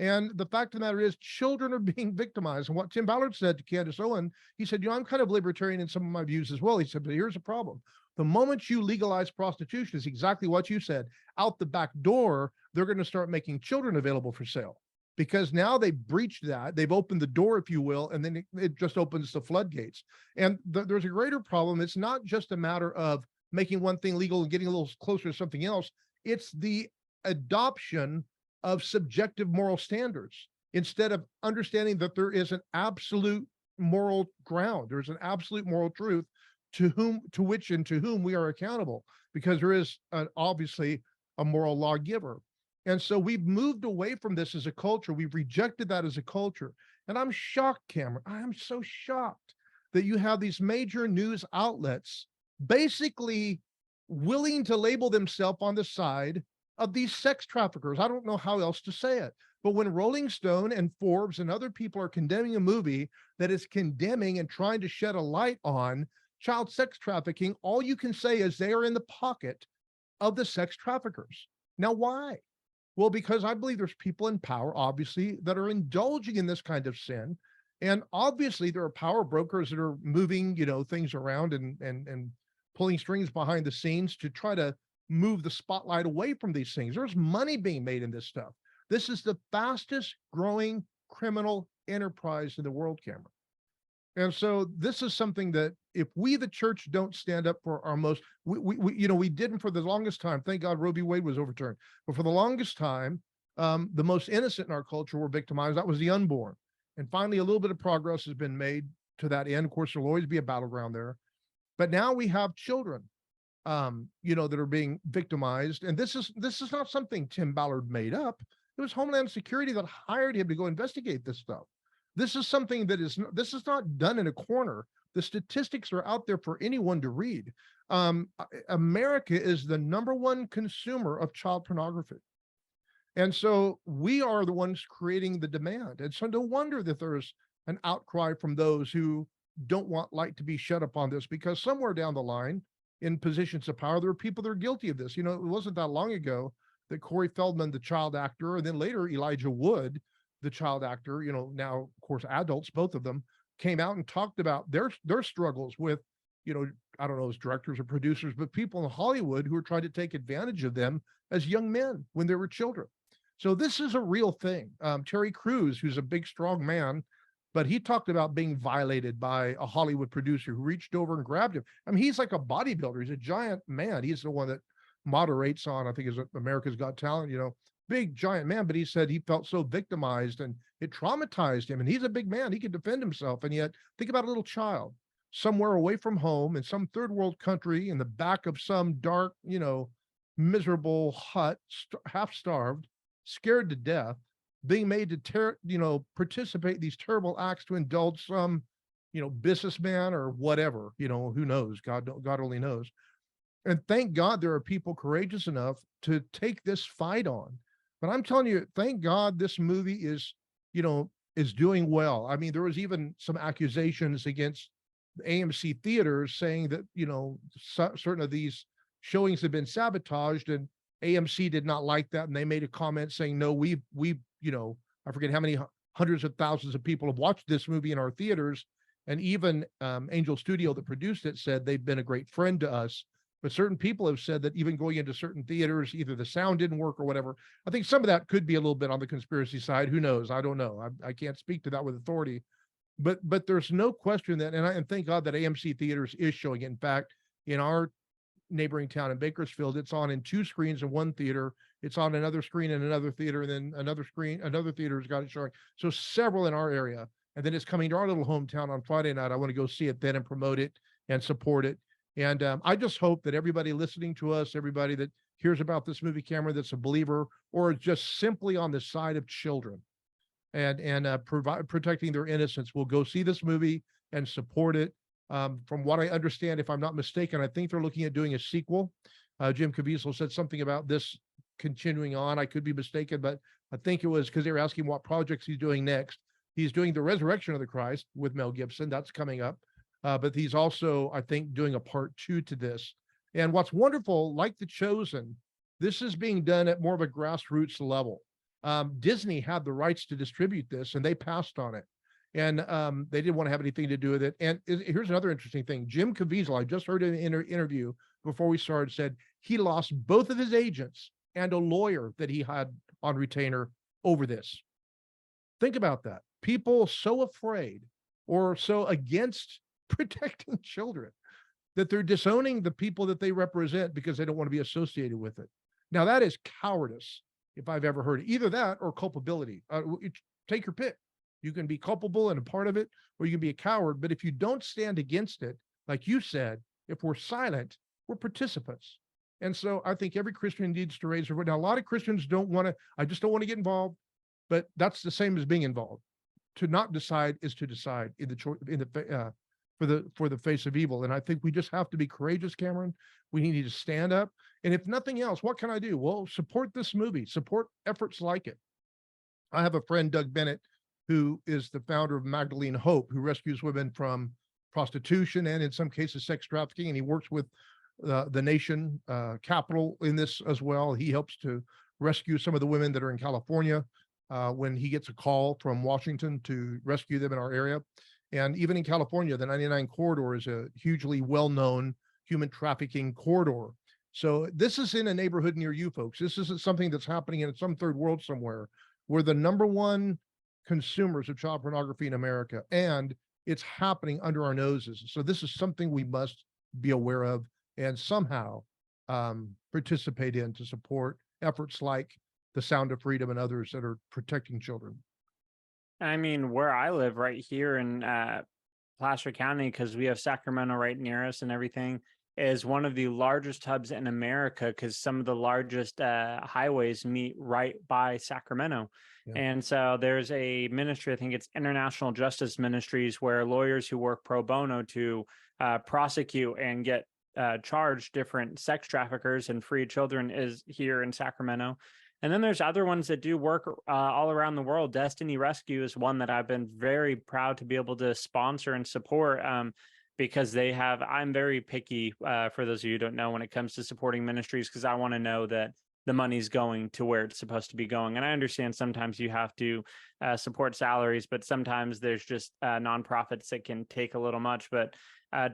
And the fact of the matter is, children are being victimized. And what Tim Ballard said to Candace Owen, he said, I'm kind of libertarian in some of my views as well. He said, but here's the problem. The moment you legalize prostitution, is exactly what you said. Out the back door, they're going to start making children available for sale, because now they've breached that. They've opened the door, if you will, and then it just opens the floodgates. And there's a greater problem. It's not just a matter of making one thing legal and getting a little closer to something else. It's the adoption of subjective moral standards, instead of understanding that there is an absolute moral ground. There's an absolute moral truth to which we are accountable, because there is obviously a moral lawgiver. And so we've moved away from this as a culture. We've rejected that as a culture. And I'm shocked, Cameron. I am so shocked that you have these major news outlets basically willing to label themselves on the side of these sex traffickers. I don't know how else to say it. But when Rolling Stone and Forbes and other people are condemning a movie that is condemning and trying to shed a light on child sex trafficking, all you can say is they are in the pocket of the sex traffickers. Now, why? Well, because I believe there's people in power, obviously, that are indulging in this kind of sin. And obviously there are power brokers that are moving, things around and pulling strings behind the scenes to try to move the spotlight away from these things. There's money being made in this stuff. This is the fastest growing criminal enterprise in the world, Cameron. And so this is something that if we, the church, don't stand up for our most, we didn't for the longest time. Thank God Roe v. Wade was overturned. But for the longest time, the most innocent in our culture were victimized. That was the unborn. And finally, a little bit of progress has been made to that end. Of course, there'll always be a battleground there. But now we have children, that are being victimized. And this is not something Tim Ballard made up. It was Homeland Security that hired him to go investigate this stuff. This is something this is not done in a corner. The statistics are out there for anyone to read. America is the #1 consumer of child pornography. And so we are the ones creating the demand. And so no wonder that there's an outcry from those who don't want light to be shed upon this, because somewhere down the line in positions of power, there are people that are guilty of this. You know, it wasn't that long ago that Corey Feldman, the child actor, and then later Elijah Wood, the child actor, you know, now, of course, adults, both of them, came out and talked about their struggles with, you know, I don't know, as directors or producers, but people in Hollywood who are trying to take advantage of them as young men when they were children. So this is a real thing. Terry Crews, who's a big, strong man, but he talked about being violated by a Hollywood producer who reached over and grabbed him. I mean, he's like a bodybuilder. He's a giant man. He's the one that moderates on, I think, is America's Got Talent, you know, big, giant man. But he said he felt so victimized and it traumatized him. And he's a big man. He can defend himself. And yet, think about a little child somewhere away from home in some third world country in the back of some dark, you know, miserable hut, half starved, scared to death, being made to participate in these terrible acts to indulge some, you know, businessman or whatever, you know, who knows? God only knows. And thank God there are people courageous enough to take this fight on. But I'm telling you, thank God this movie is, you know, is doing well. I mean, there was even some accusations against AMC theaters saying that, you know, certain of these showings have been sabotaged, and AMC did not like that. And they made a comment saying, no, you know, I forget how many hundreds of thousands of people have watched this movie in our theaters. And even Angel Studio that produced it said they've been a great friend to us. But certain people have said that even going into certain theaters, either the sound didn't work or whatever. I think some of that could be a little bit on the conspiracy side. Who knows? I don't know. I can't speak to that with authority. But there's no question that, and thank God that AMC theaters is showing it. In fact, in our neighboring town in Bakersfield, it's on in 2 screens in one theater. It's on another screen in another theater, and then another theater's got it showing. So several in our area, and then it's coming to our little hometown on Friday night. I want to go see it then and promote it and support it. And I just hope that everybody listening to us, everybody that hears about this movie, Cameron, that's a believer or just simply on the side of children and protecting their innocence, will go see this movie and support it. From what I understand, if I'm not mistaken, I think they're looking at doing a sequel. Jim Caviezel said something about this continuing on. I could be mistaken, but I think it was because they were asking what projects he's doing next. He's doing The Resurrection of the Christ with Mel Gibson. That's coming up. But he's also, I think, doing a part 2 to this. And what's wonderful, like The Chosen, this is being done at more of a grassroots level. Disney had the rights to distribute this, and they passed on it. And they didn't want to have anything to do with it. And here's another interesting thing. Jim Caviezel, I just heard in an interview before we started, said he lost both of his agents and a lawyer that he had on retainer over this. Think about that. People so afraid or so against protecting children that they're disowning the people that they represent because they don't want to be associated with it. Now, that is cowardice, if I've ever heard it. Either that or culpability. Take your pick. You can be culpable and a part of it, or you can be a coward. But if you don't stand against it, like you said, if we're silent, we're participants. And so I think every Christian needs to raise their voice. Now, a lot of Christians don't want to, I just don't want to get involved, but that's the same as being involved. To not decide is to decide for the face of evil. And I think we just have to be courageous, Cameron. We need to stand up. And if nothing else, what can I do? Well, support this movie, support efforts like it. I have a friend, Doug Bennett, who is the founder of Magdalene Hope, who rescues women from prostitution and in some cases sex trafficking. And he works with the nation capital in this as well. He helps to rescue some of the women that are in California when he gets a call from Washington to rescue them in our area. And even in California, the 99 corridor is a hugely well-known human trafficking corridor. So this is in a neighborhood near you folks. This isn't something that's happening in some third world somewhere. We're the number one consumers of child pornography in America, and it's happening under our noses. So this is something we must be aware of and somehow participate in to support efforts like the Sound of Freedom and others that are protecting children. I mean, where I live right here in Placer County, because we have Sacramento right near us and everything, is one of the largest hubs in America because some of the largest highways meet right by Sacramento. Yeah. And so there's a ministry, I think it's International Justice Ministries, where lawyers who work pro bono to prosecute and get charged different sex traffickers and free children is here in Sacramento. And then there's other ones that do work all around the world. Destiny Rescue is one that I've been very proud to be able to sponsor and support, because they have, I'm very picky, for those of you who don't know, when it comes to supporting ministries, because I want to know that the money's going to where it's supposed to be going. And I understand sometimes you have to support salaries, but sometimes there's just nonprofits that can take a little much. But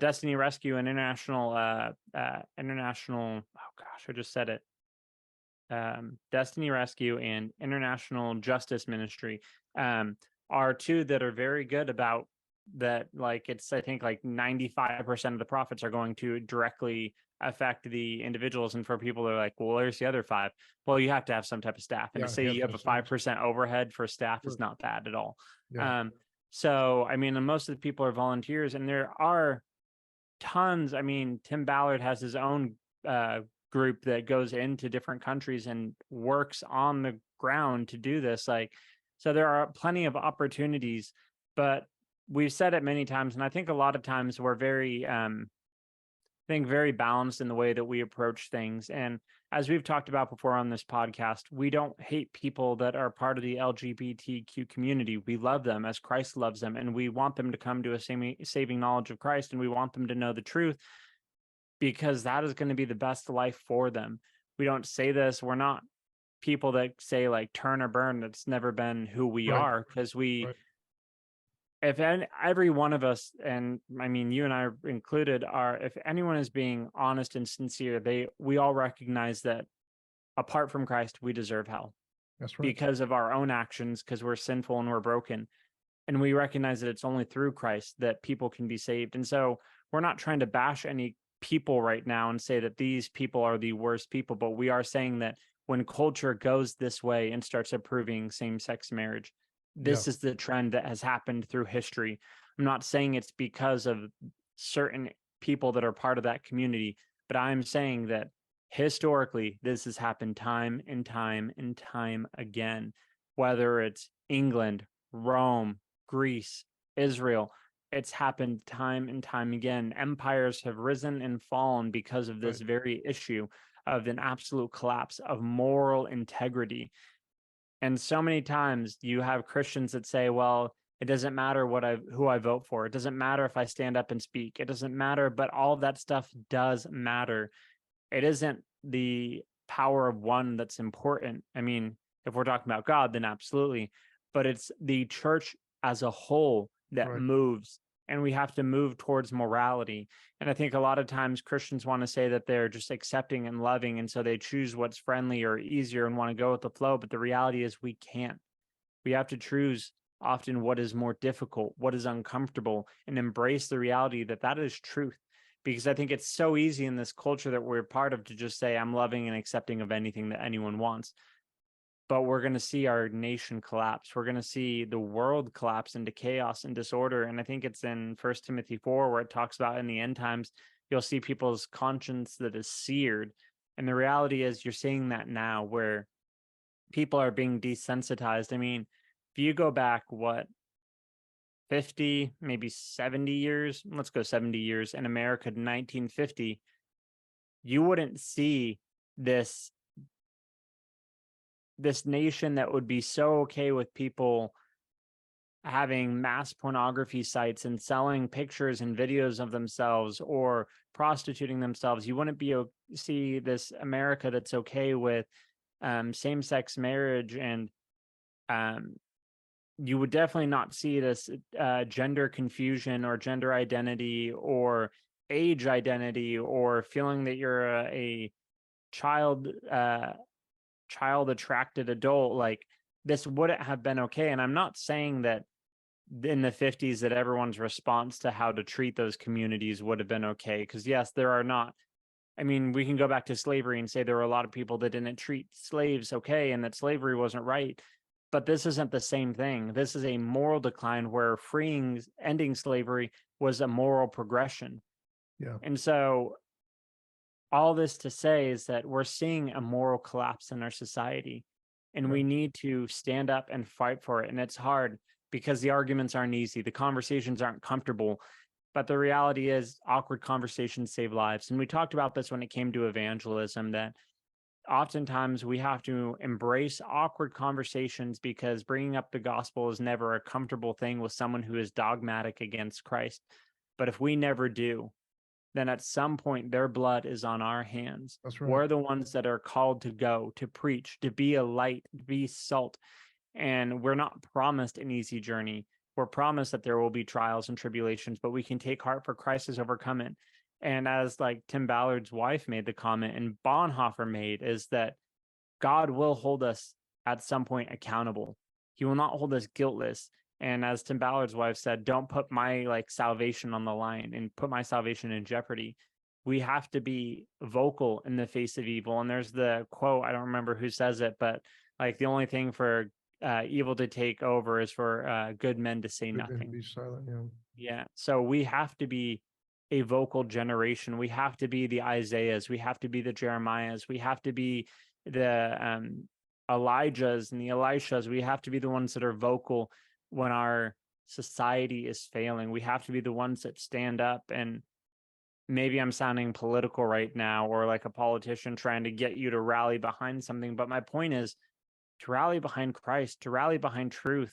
Destiny Rescue and international, oh gosh, I just said it. Destiny Rescue and International Justice Ministry are two that are very good about that. Like, it's, I think like 95% of the profits are going to directly affect the individuals. And for people that are like, well, where's the other five? Well, you have to have some type of staff. And Yeah, to say you have a 5% overhead for staff Sure. is not bad at all. Yeah. So, I mean, and most of the people are volunteers, and there are tons. I mean, Tim Ballard has his own group that goes into different countries and works on the ground to do this. Like, so there are plenty of opportunities, but we've said it many times, and I think a lot of times we're very very balanced in the way that we approach things. And as we've talked about before on this podcast, we don't hate people that are part of the LGBTQ community. We love them as Christ loves them, and we want them to come to a saving knowledge of Christ, and we want them to know the truth, because that is going to be the best life for them. We don't say this. We're not people that say like turn or burn. That's never been who we Right. are, because we, Right. if every one of us, and I mean, you and I included, are, if anyone is being honest and sincere, we all recognize that apart from Christ, we deserve hell That's right. because of our own actions, because we're sinful and we're broken. And we recognize that it's only through Christ that people can be saved. And so we're not trying to bash any people right now and say that these people are the worst people, but we are saying that when culture goes this way and starts approving same-sex marriage, this is the trend that has happened through history. I'm not saying it's because of certain people that are part of that community, but I'm saying that historically, this has happened time and time and time again, whether it's England, Rome, Greece, Israel. It's happened time and time again. Empires have risen and fallen because of this very issue of an absolute collapse of moral integrity. And so many times you have Christians that say, well, it doesn't matter who I vote for. It doesn't matter if I stand up and speak. It doesn't matter, but all of that stuff does matter. It isn't the power of one that's important. I mean, if we're talking about God, then absolutely. But it's the church as a whole that moves, and we have to move towards morality. And I think a lot of times Christians want to say that they're just accepting and loving, and so they choose what's friendly or easier and want to go with the flow. But the reality is we can't. We have to choose often what is more difficult, what is uncomfortable, and embrace the reality that that is truth. Because I think it's so easy in this culture that we're part of to just say, I'm loving and accepting of anything that anyone wants. But we're going to see our nation collapse. We're going to see the world collapse into chaos and disorder. And I think it's in 1 Timothy 4 where it talks about in the end times, you'll see people's conscience that is seared. And the reality is you're seeing that now, where people are being desensitized. I mean, if you go back, 50, maybe 70 years, let's go 70 years, in America in 1950, you wouldn't see this nation that would be so okay with people having mass pornography sites and selling pictures and videos of themselves or prostituting themselves. You wouldn't see this America that's okay with same-sex marriage, and you would definitely not see this gender confusion or gender identity or age identity or feeling that you're a child attracted adult. Like, this wouldn't have been okay. And I'm not saying that in the 50s that everyone's response to how to treat those communities would have been okay, because yes, there are not. I mean, we can go back to slavery and say there were a lot of people that didn't treat slaves okay and that slavery wasn't right. But this isn't the same thing. This is a moral decline where ending slavery was a moral progression. Yeah. And so all this to say is that we're seeing a moral collapse in our society, and we need to stand up and fight for it. And it's hard because the arguments aren't easy. The conversations aren't comfortable. But the reality is awkward conversations save lives. And we talked about this when it came to evangelism, that oftentimes we have to embrace awkward conversations because bringing up the gospel is never a comfortable thing with someone who is dogmatic against Christ. But if we never do, then at some point their blood is on our hands. That's right. We're the ones that are called to go, to preach, to be a light, to be salt. And we're not promised an easy journey. We're promised that there will be trials and tribulations, but we can take heart, for Christ has overcome it. And as like Tim Ballard's wife made the comment and Bonhoeffer made, is that God will hold us at some point accountable. He will not hold us guiltless. And as Tim Ballard's wife said, don't put my like salvation on the line and put my salvation in jeopardy. We have to be vocal in the face of evil. And there's the quote, I don't remember who says it, but like the only thing for evil to take over is for good men to say nothing. Be silent. Yeah. Yeah. So we have to be a vocal generation. We have to be the Isaiahs. We have to be the Jeremiahs. We have to be the Elijahs and the Elishas. We have to be the ones that are vocal when our society is failing. We have to be the ones that stand up. And maybe I'm sounding political right now or like a politician trying to get you to rally behind something. But my point is to rally behind Christ, to rally behind truth.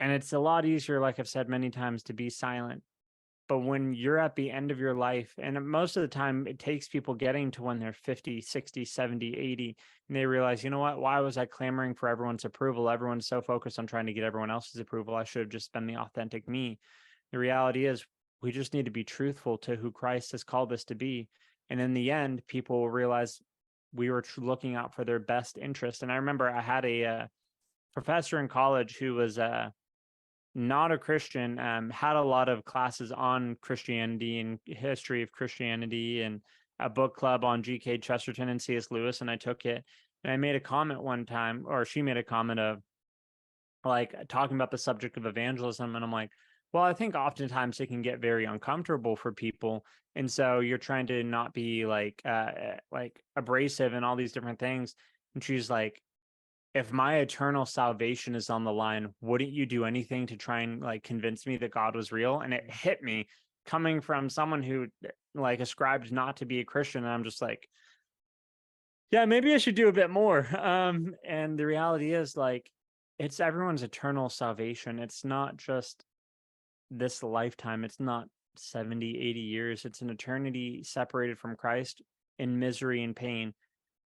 And it's a lot easier, like I've said many times, to be silent. But when you're at the end of your life, and most of the time it takes people getting to when they're 50, 60, 70, 80, and they realize, you know what, why was I clamoring for everyone's approval? Everyone's so focused on trying to get everyone else's approval. I should have just been the authentic me. The reality is we just need to be truthful to who Christ has called us to be. And in the end, people will realize we were looking out for their best interest. And I remember I had a professor in college who was not a Christian, had a lot of classes on Christianity and history of Christianity and a book club on G.K. Chesterton and C.S. Lewis. And I took it and I made a comment one time, or she made a comment of like talking about the subject of evangelism. And I'm like, well, I think oftentimes it can get very uncomfortable for people. And so you're trying to not be like abrasive and all these different things. And she's like, if my eternal salvation is on the line, wouldn't you do anything to try and like convince me that God was real? And it hit me coming from someone who like ascribed not to be a Christian. And I'm just like, yeah, maybe I should do a bit more. And the reality is like, it's everyone's eternal salvation. It's not just this lifetime. It's not 70, 80 years. It's an eternity separated from Christ in misery and pain.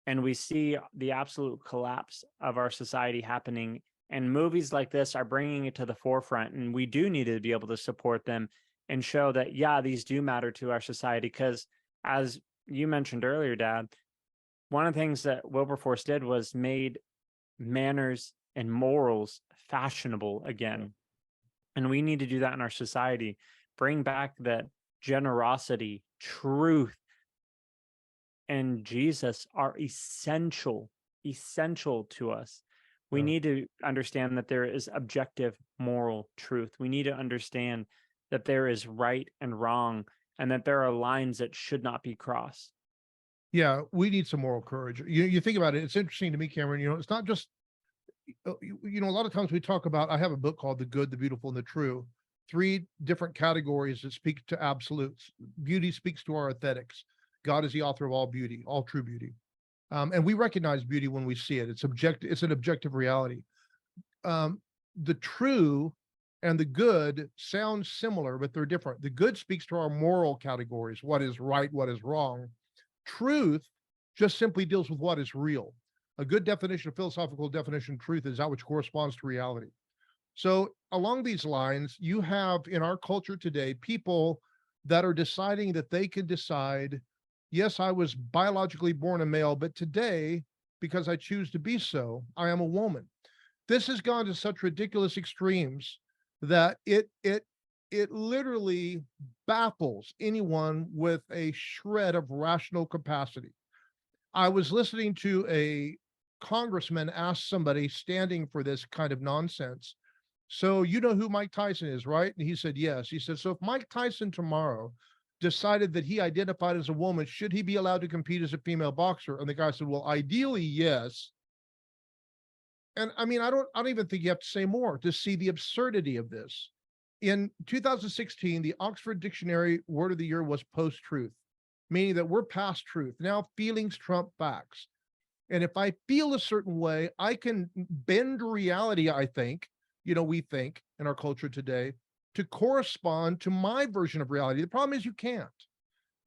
And we see the absolute collapse of our society happening. And movies like this are bringing it to the forefront. And we do need to be able to support them and show that, yeah, these do matter to our society. Because as you mentioned earlier, Dad, one of the things that Wilberforce did was made manners and morals fashionable again. And we need to do that in our society. Bring back that generosity, truth, and Jesus are essential to us. We need to understand that there is objective moral truth. We need to understand that there is right and wrong and that there are lines that should not be crossed. Yeah, we need some moral courage. You think about it, it's interesting to me, Cameron, it's not just, a lot of times we talk about, I have a book called The Good, the Beautiful, and the True, 3 different categories that speak to absolutes. Beauty speaks to our aesthetics. God is the author of all beauty, all true beauty. And we recognize beauty when we see it. It's an objective reality. The true and the good sound similar, but they're different. The good speaks to our moral categories, what is right, what is wrong. Truth just simply deals with what is real. A good definition, a philosophical definition of truth is that which corresponds to reality. So along these lines, you have in our culture today, people that are deciding that they can decide, yes, I was biologically born a male, but today, because I choose to be so, I am a woman. This has gone to such ridiculous extremes that it literally baffles anyone with a shred of rational capacity. I was listening to a congressman ask somebody standing for this kind of nonsense, so you know who Mike Tyson is, right? And he said, yes. He said, so if Mike Tyson tomorrow decided that he identified as a woman, should he be allowed to compete as a female boxer? And the guy said, well, ideally, yes. And I mean, I don't even think you have to say more to see the absurdity of this. In 2016, the Oxford Dictionary word of the year was post-truth. meaning that we're past truth. Now feelings trump facts. And if I feel a certain way, I can bend reality, I think, we think in our culture today, to correspond to my version of reality. The problem is you can't.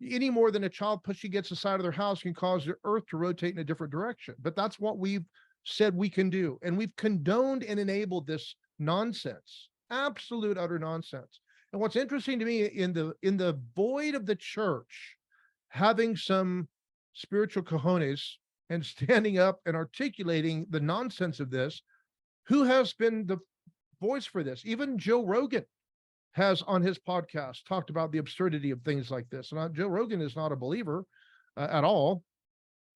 Any more than a child pushing against the side of their house can cause the earth to rotate in a different direction. But that's what we've said we can do. And we've condoned and enabled this nonsense, absolute utter nonsense. And what's interesting to me, in the void of the church having some spiritual cojones and standing up and articulating the nonsense of this, who has been the voice for this? Even Joe Rogan has on his podcast talked about the absurdity of things like this. And Joe Rogan is not a believer at all.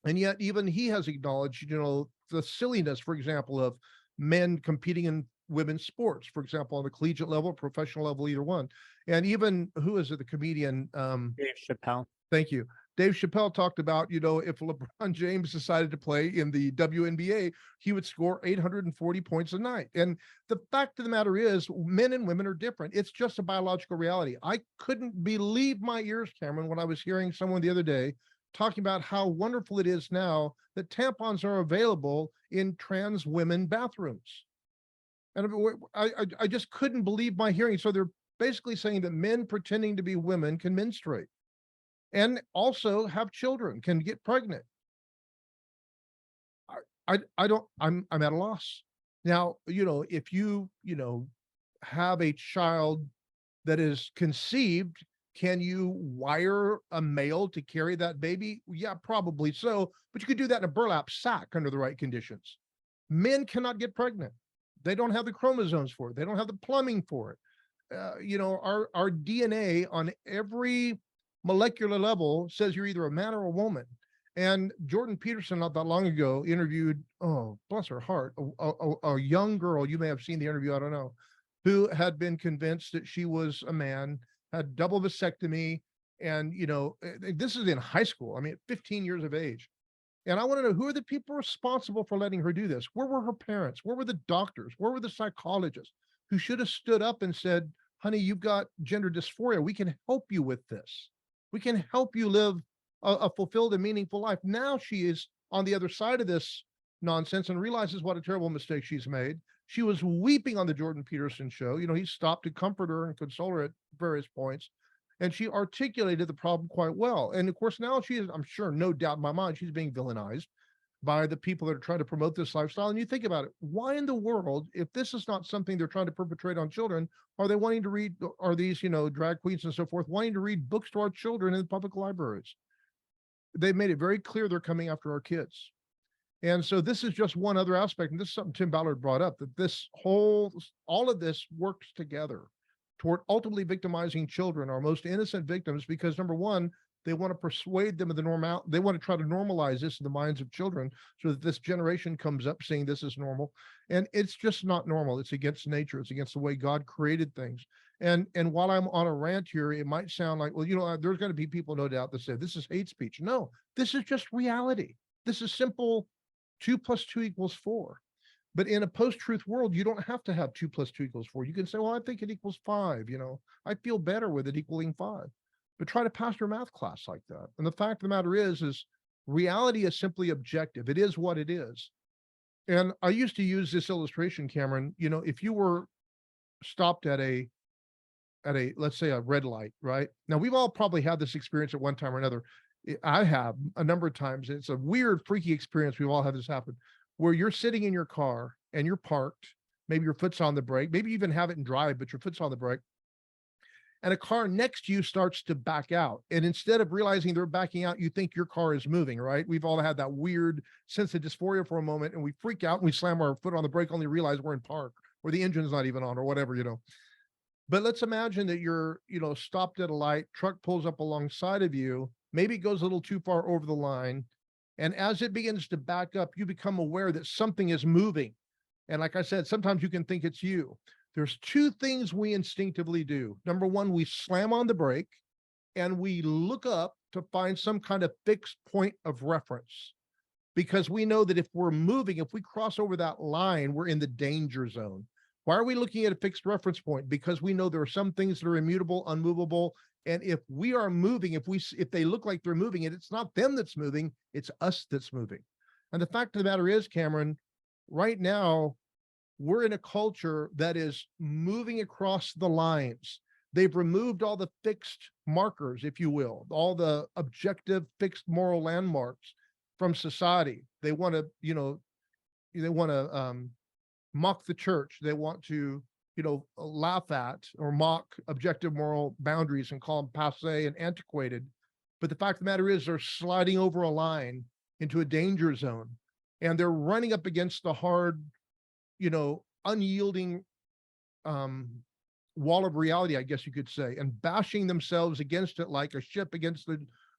And yet even he has acknowledged, the silliness, for example, of men competing in women's sports, for example, on the collegiate level, professional level, either one. And even, who is it, the comedian? Dave Chappelle. Thank you. Dave Chappelle talked about, if LeBron James decided to play in the WNBA, he would score 840 points a night. And the fact of the matter is, men and women are different. It's just a biological reality. I couldn't believe my ears, Cameron, when I was hearing someone the other day talking about how wonderful it is now that tampons are available in trans women bathrooms. And I just couldn't believe my hearing. So they're basically saying that men pretending to be women can menstruate and also have children, can get pregnant. I don't, I'm at a loss. Now, if you have a child that is conceived, can you wire a male to carry that baby? Yeah, probably so, but you could do that in a burlap sack under the right conditions. Men cannot get pregnant. They don't have the chromosomes for it. They don't have the plumbing for it. Our DNA on every molecular level says you're either a man or a woman. And Jordan Peterson, not that long ago, interviewed, oh, bless her heart, a young girl, you may have seen the interview, I don't know, who had been convinced that she was a man, had double vasectomy. And, this is in high school. I mean, 15 years of age. And I want to know, who are the people responsible for letting her do this? Where were her parents? Where were the doctors? Where were the psychologists who should have stood up and said, honey, you've got gender dysphoria. We can help you with this. We can help you live a fulfilled and meaningful life. Now she is on the other side of this nonsense and realizes what a terrible mistake she's made. She was weeping on the Jordan Peterson show. He stopped to comfort her and console her at various points. And she articulated the problem quite well. And of course, now she is, I'm sure, no doubt in my mind, she's being villainized by the people that are trying to promote this lifestyle. And you think about it, why in the world, if this is not something they're trying to perpetrate on children, are they wanting to read, are these, drag queens and so forth, wanting to read books to our children in the public libraries? They've made it very clear they're coming after our kids. And so this is just one other aspect. And this is something Tim Ballard brought up, that all of this works together toward ultimately victimizing children, our most innocent victims, because number one, they want to persuade them of the normal. They want to try to normalize this in the minds of children so that this generation comes up saying this is normal. And it's just not normal. It's against nature. It's against the way God created things. And while I'm on a rant here, it might sound like, well, there's going to be people, no doubt, that say this is hate speech. No, this is just reality. This is simple. 2 + 2 = 4. But in a post-truth world, you don't have to have 2 + 2 = 4. You can say, well, I think it equals 5. I feel better with it equaling 5. But try to pass your math class like that. And the fact of the matter is reality is simply objective. It is what it is. And I used to use this illustration, Cameron. If you were stopped at a, let's say, a red light, right? Now, we've all probably had this experience at one time or another. I have a number of times. It's a weird, freaky experience. We've all had this happen, where you're sitting in your car and you're parked. Maybe your foot's on the brake. Maybe you even have it in drive, but your foot's on the brake. And a car next to you starts to back out. And instead of realizing they're backing out, you think your car is moving, right? We've all had that weird sense of dysphoria for a moment, and we freak out and we slam our foot on the brake, only realize we're in park, or the engine's not even on, or whatever. But let's imagine that you're, stopped at a light, truck pulls up alongside of you, maybe it goes a little too far over the line. And as it begins to back up, you become aware that something is moving. And like I said, sometimes you can think it's you. There's two things we instinctively do. Number one, we slam on the brake and we look up to find some kind of fixed point of reference, because we know that if we're moving, if we cross over that line, we're in the danger zone. Why are we looking at a fixed reference point? Because we know there are some things that are immutable, unmovable, And if we are moving, if they look like they're moving, and it's not them that's moving, it's us that's moving. And the fact of the matter is, Cameron, right now we're in a culture that is moving across the lines. They've removed all the fixed markers, if you will, all the objective fixed moral landmarks from society. They want to, they want to mock the church. They want to, laugh at or mock objective moral boundaries and call them passe and antiquated. But the fact of the matter is, they're sliding over a line into a danger zone, and they're running up against the hard, unyielding wall of reality, I guess you could say, and bashing themselves against it like a ship against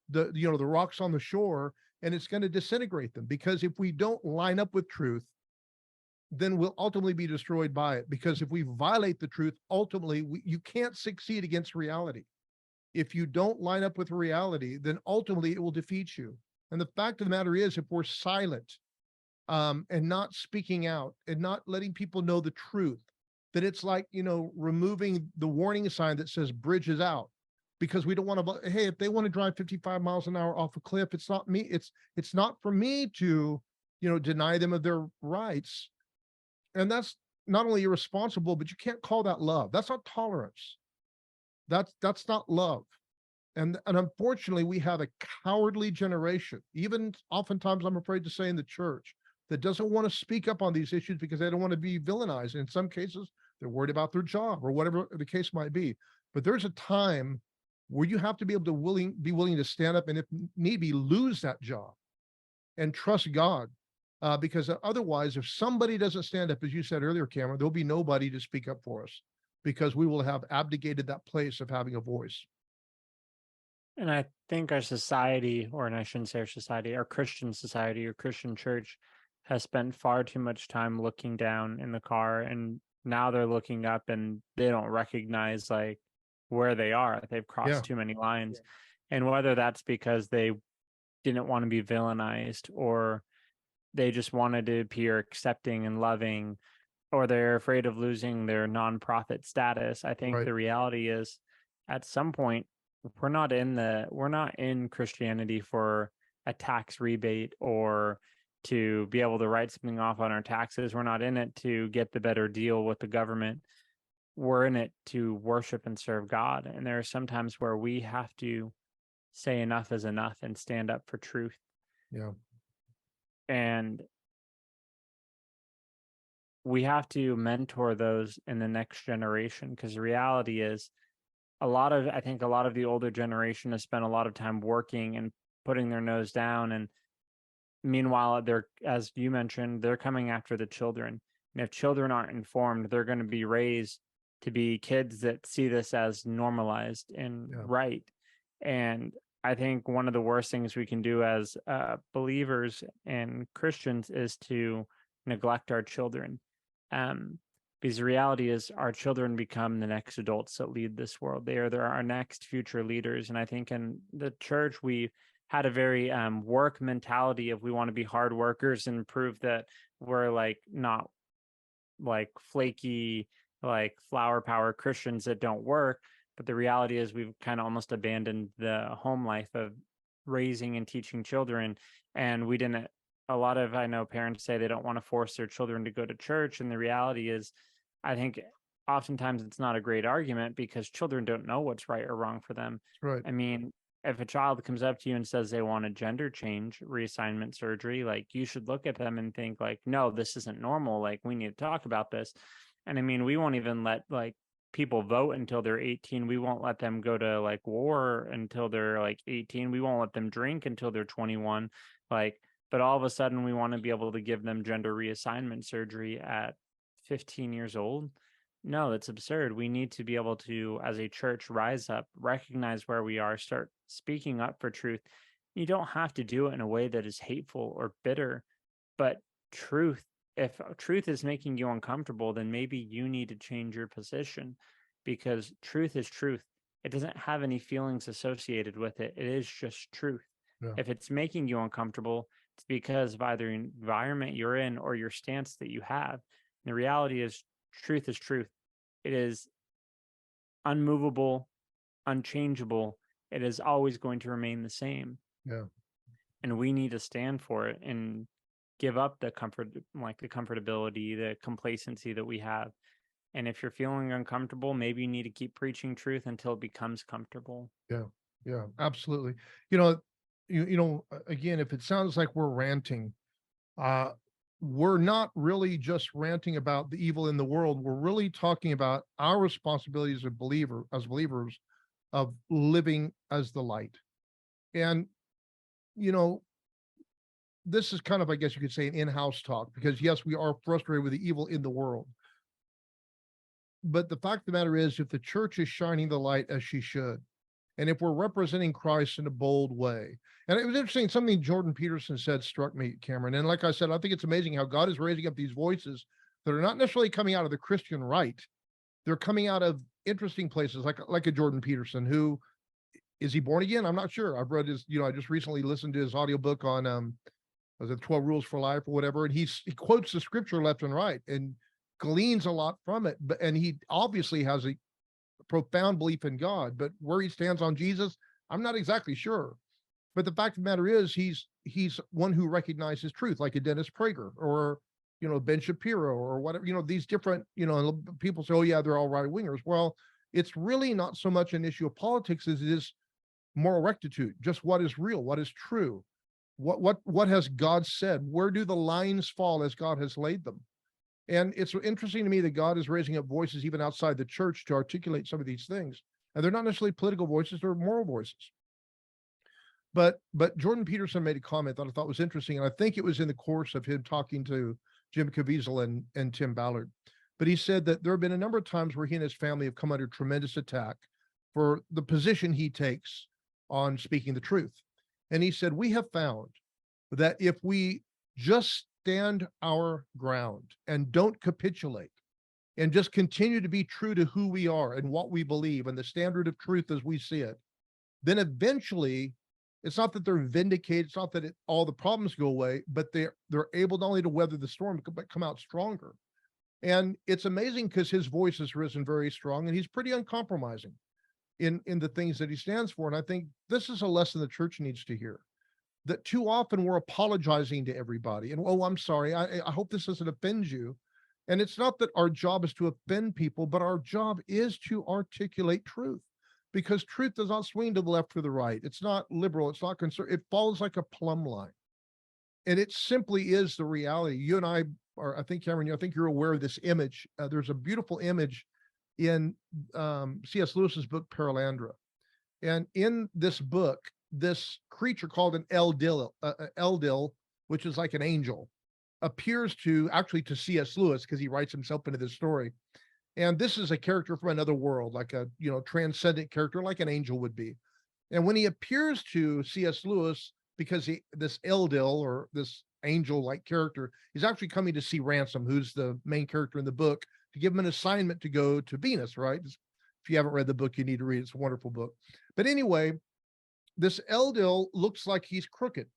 the rocks on the shore, and it's going to disintegrate them. Because if we don't line up with truth, then we'll ultimately be destroyed by it. Because if we violate the truth, ultimately you can't succeed against reality. If you don't line up with reality, then ultimately it will defeat you. And the fact of the matter is, if we're silent and not speaking out and not letting people know the truth, that it's like, removing the warning sign that says bridge is out, because we don't want to, hey, if they want to drive 55 miles an hour off a cliff, it's not me. It's not for me to, deny them of their rights. And that's not only irresponsible, but you can't call that love. That's not tolerance. That's not love. And unfortunately, we have a cowardly generation, even oftentimes, I'm afraid to say, in the church, that doesn't want to speak up on these issues because they don't want to be villainized. In some cases, they're worried about their job or whatever the case might be. But there's a time where you have to be able to be willing to stand up, and if need be, lose that job and trust God. Because otherwise, if somebody doesn't stand up, as you said earlier, Cameron, there'll be nobody to speak up for us, because we will have abdicated that place of having a voice. And I think our society, or and I shouldn't say our society, our Christian society or Christian church has spent far too much time looking down in the car, and now they're looking up and they don't recognize like where they are. They've Yeah, crossed too many lines. And whether that's because they didn't want to be villainized, or they just wanted to appear accepting and loving, or they're afraid of losing their nonprofit status. I think right. the reality is, at some point, we're not in Christianity for a tax rebate or to be able to write something off on our taxes. We're not in it to get the better deal with the government. We're in it to worship and serve God. And there are some times where we have to say enough is enough and stand up for truth. Yeah, And we have to mentor those in the next generation, because the reality is, I think a lot of the older generation has spent a lot of time working and putting their nose down. And meanwhile, they're, as you mentioned, they're coming after the children. And if children aren't informed, they're going to be raised to be kids that see this as normalized and yeah, right. And I think one of the worst things we can do as believers and Christians is to neglect our children. Um, because the reality is, our children become the next adults that lead this world. They're our next future leaders. And I think in the church, we had a very work mentality of, we want to be hard workers and prove that we're like not like flaky, like flower power Christians that don't work. But the reality is, we've kind of almost abandoned the home life of raising and teaching children. And we didn't, a lot of, I know parents say they don't want to force their children to go to church. And the reality is, I think oftentimes it's not a great argument, because children don't know what's right or wrong for them. right. I mean, if a child comes up to you and says they want a gender change, reassignment surgery, like, you should look at them and think like, no, this isn't normal. Like, we need to talk about this. And I mean, we won't even let like people vote until they're 18. We won't let them go to like war until they're like 18. We won't let them drink until they're 21. Like, but all of a sudden we want to be able to give them gender reassignment surgery at 15 years old. No, that's absurd. We need to be able to, as a church, rise up, recognize where we are, start speaking up for truth. You don't have to do it in a way that is hateful or bitter, but truth, if truth is making you uncomfortable, then maybe you need to change your position, because truth is truth. It doesn't have any feelings associated with it. It is just truth. Yeah, If it's making you uncomfortable, it's because of either environment you're in or your stance that you have. And the reality is, truth is truth. It is unmovable. unchangeable. It is always going to remain the same. Yeah. And we need to stand for it and give up the comfort, like the comfortability, the complacency that we have. And if you're feeling uncomfortable, maybe you need to keep preaching truth until it becomes comfortable. Yeah. Yeah. Absolutely. You know, again, if it sounds like we're ranting, uh, we're not really just ranting about the evil in the world. We're really talking about our responsibilities as believers of living as the light. And, you know, this is kind of, I guess you could say, an in-house talk, because yes, we are frustrated with the evil in the world. But the fact of the matter is, if the church is shining the light as she should, and if we're representing Christ in a bold way, and it was interesting, something Jordan Peterson said struck me, Cameron. And like I said, I think it's amazing how God is raising up these voices that are not necessarily coming out of the Christian right. They're coming out of interesting places, like a Jordan Peterson, who is he born again? I'm not sure. I've read his, I just recently listened to his audiobook on was it 12 Rules for Life or whatever, and he quotes the scripture left and right and gleans a lot from it. But and he obviously has a profound belief in God, but where he stands on Jesus, I'm not exactly sure. But the fact of the matter is, he's one who recognizes truth, like a Dennis Prager or Ben Shapiro or whatever. These different people say, oh yeah, they're all right wingers. Well, it's really not so much an issue of politics as it is moral rectitude, just what is real, what is true, what has God said, where do the lines fall as God has laid them. And it's interesting to me that God is raising up voices even outside the church to articulate some of these things, and they're not necessarily political voices, they're moral voices. But Jordan Peterson made a comment that I thought was interesting, and I think it was in the course of him talking to Jim Caviezel and Tim Ballard. But he said that there have been a number of times where he and his family have come under tremendous attack for the position he takes on speaking the truth. And he said, we have found that if we just stand our ground and don't capitulate and just continue to be true to who we are and what we believe and the standard of truth as we see it, then eventually it's not that they're vindicated, it's not that all the problems go away, but they're able not only to weather the storm but come out stronger. And it's amazing because his voice has risen very strong and he's pretty uncompromising in the things that he stands for. And I think this is a lesson the church needs to hear, that too often we're apologizing to everybody. And, oh, I'm sorry, I hope this doesn't offend you. And it's not that our job is to offend people, but our job is to articulate truth, because truth does not swing to the left or the right. It's not liberal. It's not conservative. It follows like a plumb line. And it simply is the reality. You and I are, I think, Cameron, I think you're aware of this image. There's a beautiful image in C.S. Lewis's book, Paralandra. And in this book, this creature called an Eldil, which is like an angel, appears to C.S. Lewis, because he writes himself into this story. And this is a character from another world, like a transcendent character, like an angel would be. And when he appears to C.S. Lewis, because this Eldil, or this angel-like character, is actually coming to see Ransom, who's the main character in the book, to give him an assignment to go to Venus, right? If you haven't read the book, you need to read it. It's a wonderful book. But anyway, this Eldil looks like he's crooked,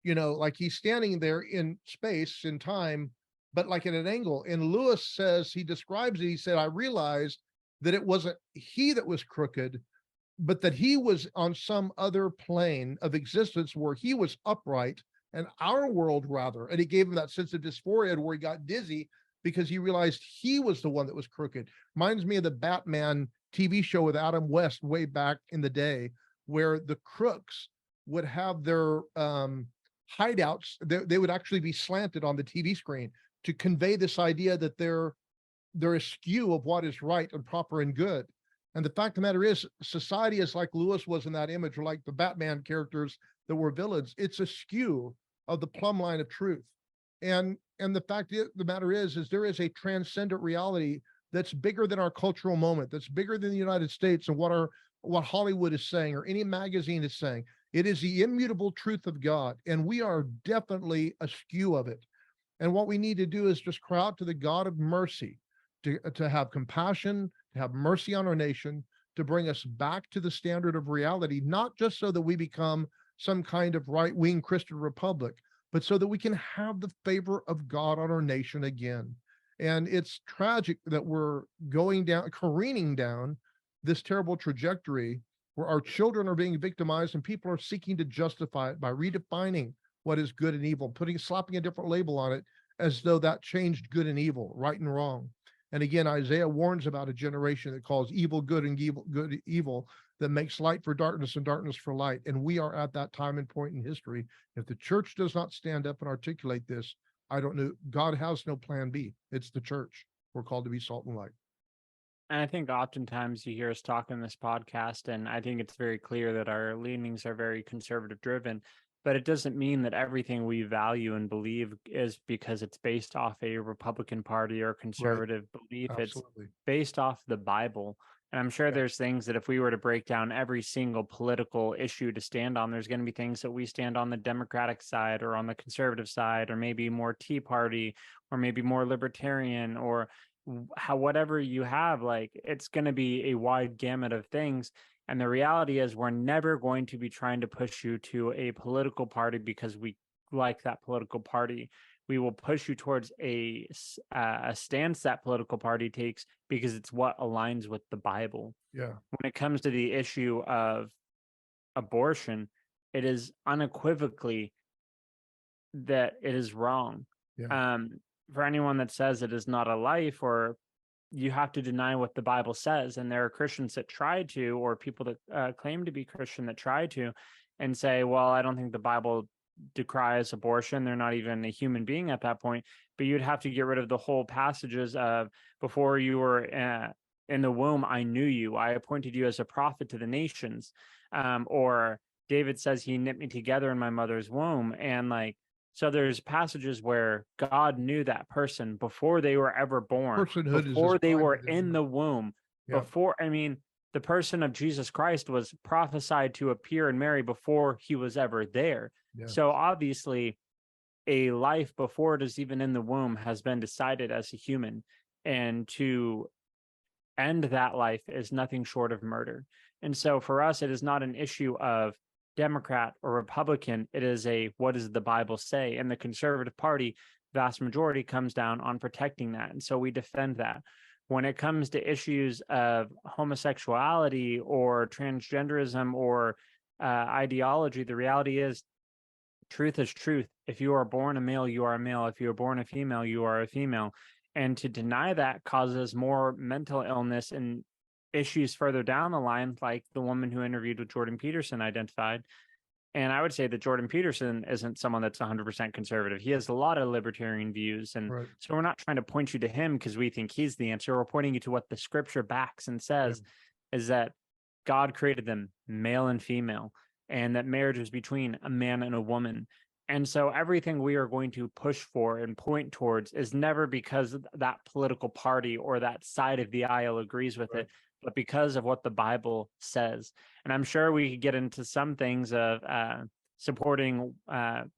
like he's standing there in space, in time, but like at an angle. And Lewis says, he describes it, he said, I realized that it wasn't he that was crooked, but that he was on some other plane of existence where he was upright, and our world rather. And it gave him that sense of dysphoria where he got dizzy because he realized he was the one that was crooked. Reminds me of the Batman TV show with Adam West way back in the day, where the crooks would have their hideouts. They would actually be slanted on the TV screen to convey this idea that they're askew of what is right and proper and good. And the fact of the matter is, society is like Lewis was in that image, or like the Batman characters that were villains. It's askew of the plumb line of truth. And the fact of the matter is there is a transcendent reality that's bigger than our cultural moment, that's bigger than the United States and what Hollywood is saying or any magazine is saying. It is the immutable truth of God, and we are definitely askew of it. And what we need to do is just cry out to the God of mercy to have compassion, to have mercy on our nation, to bring us back to the standard of reality, not just so that we become some kind of right-wing Christian republic, but so that we can have the favor of God on our nation again. And it's tragic that we're careening down this terrible trajectory where our children are being victimized and people are seeking to justify it by redefining what is good and evil, slapping a different label on it as though that changed good and evil, right and wrong. And again, Isaiah warns about a generation that calls evil good and evil good evil, that makes light for darkness and darkness for light. And we are at that time and point in history. If the church does not stand up and articulate this, I don't know. God has no plan B. It's the church. We're called to be salt and light. And I think oftentimes you hear us talk in this podcast, and I think it's very clear that our leanings are very conservative driven, but it doesn't mean that everything we value and believe is because it's based off a Republican Party or Right. conservative belief. It's Absolutely. based off the Bible. And I'm sure Yeah. there's things that if we were to break down every single political issue to stand on, there's going to be things that we stand on the Democratic side or on the conservative side, or maybe more Tea Party, or maybe more libertarian, or how whatever you have, like it's going to be a wide gamut of things. And the reality is we're never going to be trying to push you to a political party because we like that political party. We will push you towards a stance that political party takes because it's what aligns with the Bible. Yeah. When it comes to the issue of abortion, it is unequivocally that it is wrong. Yeah. For anyone that says it is not a life, or you have to deny what the Bible says. And there are Christians that try to, or people that claim to be Christian that try to, and say, well, I don't think the Bible decries abortion. They're not even a human being at that point. But you'd have to get rid of the whole passages of before you were in the womb, I knew you. I appointed you as a prophet to the nations. Or David says he knit me together in my mother's womb. And like, so there's passages where God knew that person before they were ever born, Personhood is before they described were within in the the womb, Yeah. I mean, the person of Jesus Christ was prophesied to appear in Mary before he was ever there. Yeah. So obviously, a life before it is even in the womb has been decided as a human. And to end that life is nothing short of murder. And so for us, it is not an issue of Democrat or Republican. It is a what does the Bible say? And the conservative party, vast majority, comes down on protecting that. And so we defend that. When it comes to issues of homosexuality or transgenderism or ideology, the reality is truth is truth. If you are born a male, you are a male. If you are born a female, you are a female. And to deny that causes more mental illness and issues further down the line, like the woman who interviewed with Jordan Peterson identified. And I would say that Jordan Peterson isn't someone that's 100% conservative. He has a lot of libertarian views. And Right. so we're not trying to point you to him because we think he's the answer. We're pointing you to what the scripture backs and says is that God created them male and female, and that marriage was between a man and a woman. And so everything we are going to push for and point towards is never because that political party or that side of the aisle agrees with Right. it, but because of what the Bible says. And I'm sure we could get into some things of supporting,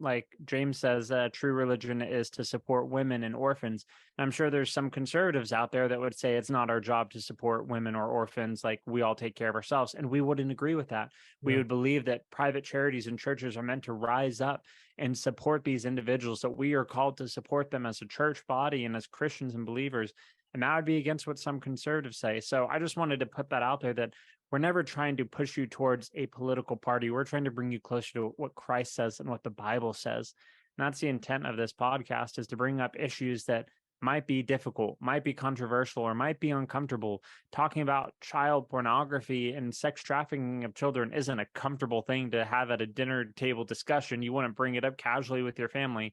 like James says, true religion is to support women and orphans. And I'm sure there's some conservatives out there that would say it's not our job to support women or orphans, like we all take care of ourselves. And we wouldn't agree with that. We Yeah. would believe that private charities and churches are meant to rise up and support these individuals, that we are called to support them as a church body and as Christians and believers. And that would be against what some conservatives say. So I just wanted to put that out there, that we're never trying to push you towards a political party. We're trying to bring you closer to what Christ says and what the Bible says. And that's the intent of this podcast, is to bring up issues that might be difficult, might be controversial, or might be uncomfortable. Talking about child pornography and sex trafficking of children isn't a comfortable thing to have at a dinner table discussion. You wouldn't bring it up casually with your family.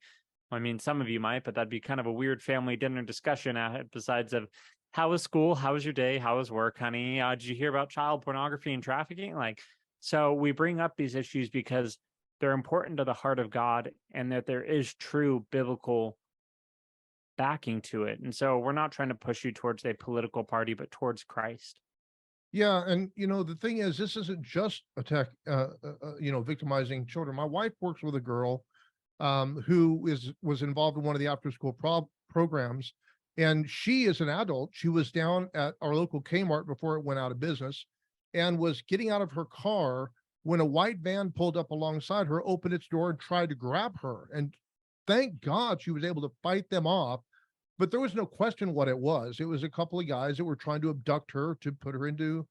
I mean, some of you might, but that'd be kind of a weird family dinner discussion besides of how was school? How was your day? How was work, honey? Did you hear about child pornography and trafficking? Like, so we bring up these issues because they're important to the heart of God, and that there is true biblical backing to it. And so we're not trying to push you towards a political party, but towards Christ. Yeah, and the thing is, this isn't just victimizing children. My wife works with a girl who was involved in one of the after school programs, and she is an adult. She was down at our local Kmart before it went out of business, and was getting out of her car when a white van pulled up alongside her, opened its door, and tried to grab her. And thank God she was able to fight them off. But there was no question what it was. It was a couple of guys that were trying to abduct her to put her into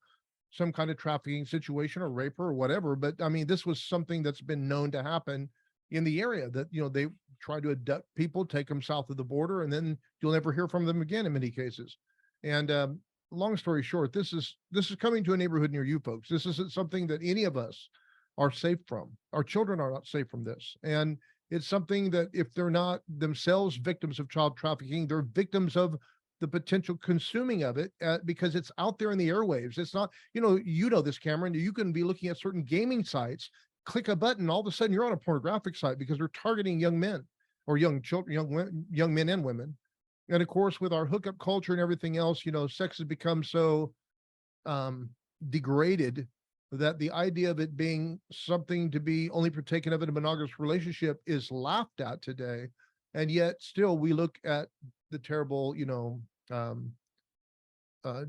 some kind of trafficking situation or rape or whatever. But I mean, this was something that's been known to happen in the area, that, they try to abduct people, take them south of the border, and then you'll never hear from them again in many cases. And long story short, this is coming to a neighborhood near you folks. This isn't something that any of us are safe from. Our children are not safe from this. And it's something that if they're not themselves victims of child trafficking, they're victims of the potential consuming of it, because it's out there in the airwaves. It's not, this, Cameron, you can be looking at certain gaming sites, click a button, all of a sudden you're on a pornographic site because they're targeting young men or young children, young men and women. And of course, with our hookup culture and everything else, sex has become so degraded that the idea of it being something to be only partaken of in a monogamous relationship is laughed at today. And yet still we look at the terrible,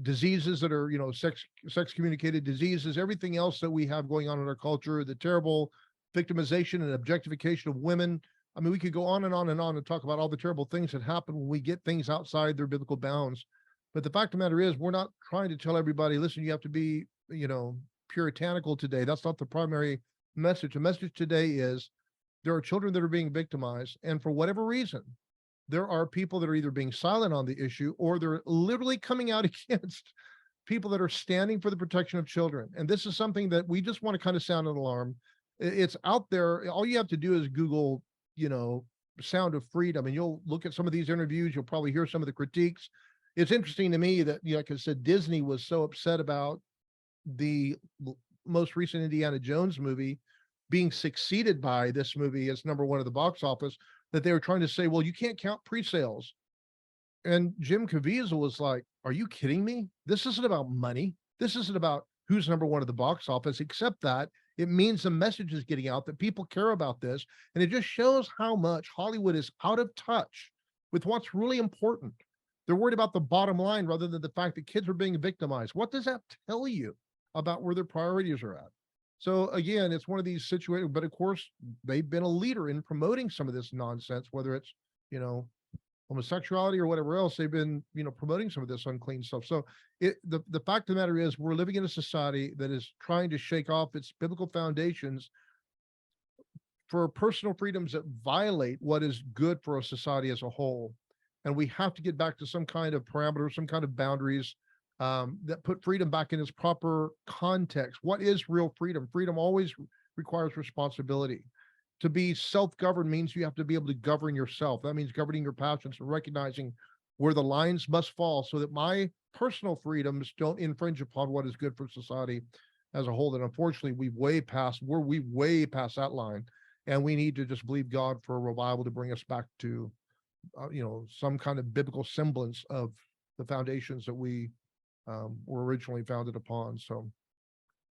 diseases that are, sex communicated diseases, everything else that we have going on in our culture, the terrible victimization and objectification of women. I mean, we could go on and on and on and talk about all the terrible things that happen when we get things outside their biblical bounds. But the fact of the matter is, we're not trying to tell everybody, listen, you have to be, puritanical today. That's not the primary message. The message today is there are children that are being victimized. And for whatever reason, there are people that are either being silent on the issue or they're literally coming out against people that are standing for the protection of children. And this is something that we just want to kind of sound an alarm. It's out there. All you have to do is Google, sound of freedom, and you'll look at some of these interviews. You'll probably hear some of the critiques. It's interesting to me that, like I said, Disney was so upset about the most recent Indiana Jones movie being succeeded by this movie as number one at the box office, that they were trying to say, well, you can't count pre-sales. And Jim Caviezel was like, are you kidding me? This isn't about money. This isn't about who's number one at the box office, except that it means the message is getting out that people care about this. And it just shows how much Hollywood is out of touch with what's really important. They're worried about the bottom line rather than the fact that kids are being victimized. What does that tell you about where their priorities are at? So again, it's one of these situations, but of course, they've been a leader in promoting some of this nonsense, whether it's, homosexuality or whatever else. They've been, promoting some of this unclean stuff. So the fact of the matter is, we're living in a society that is trying to shake off its biblical foundations for personal freedoms that violate what is good for a society as a whole. And we have to get back to some kind of parameter, some kind of boundaries that put freedom back in its proper context. What is real freedom? Freedom always requires responsibility. To be self-governed means you have to be able to govern yourself. That means governing your passions and recognizing where the lines must fall so that my personal freedoms don't infringe upon what is good for society as a whole. And unfortunately, we're way past that line. And we need to just believe God for a revival to bring us back to, some kind of biblical semblance of the foundations that we were originally founded upon. So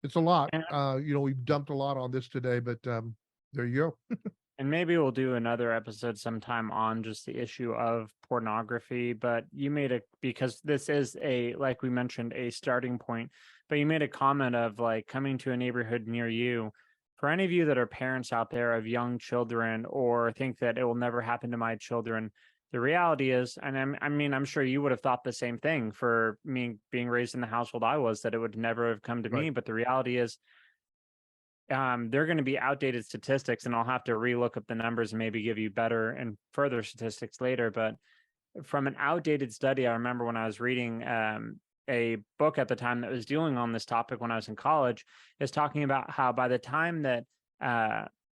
it's a lot. And We've dumped a lot on this today, but there you go. And maybe we'll do another episode sometime on just the issue of pornography. But you made because this is like we mentioned, a starting point, but you made a comment of like coming to a neighborhood near you. For any of you that are parents out there of young children or think that it will never happen to my children, the reality is, and I'm sure you would have thought the same thing for me being raised in the household I was, that it would never have come to me. But the reality is, they're going to be outdated statistics, and I'll have to relook up the numbers and maybe give you better and further statistics later. But from an outdated study, I remember when I was reading a book at the time that was dealing on this topic when I was in college, is talking about how by the time that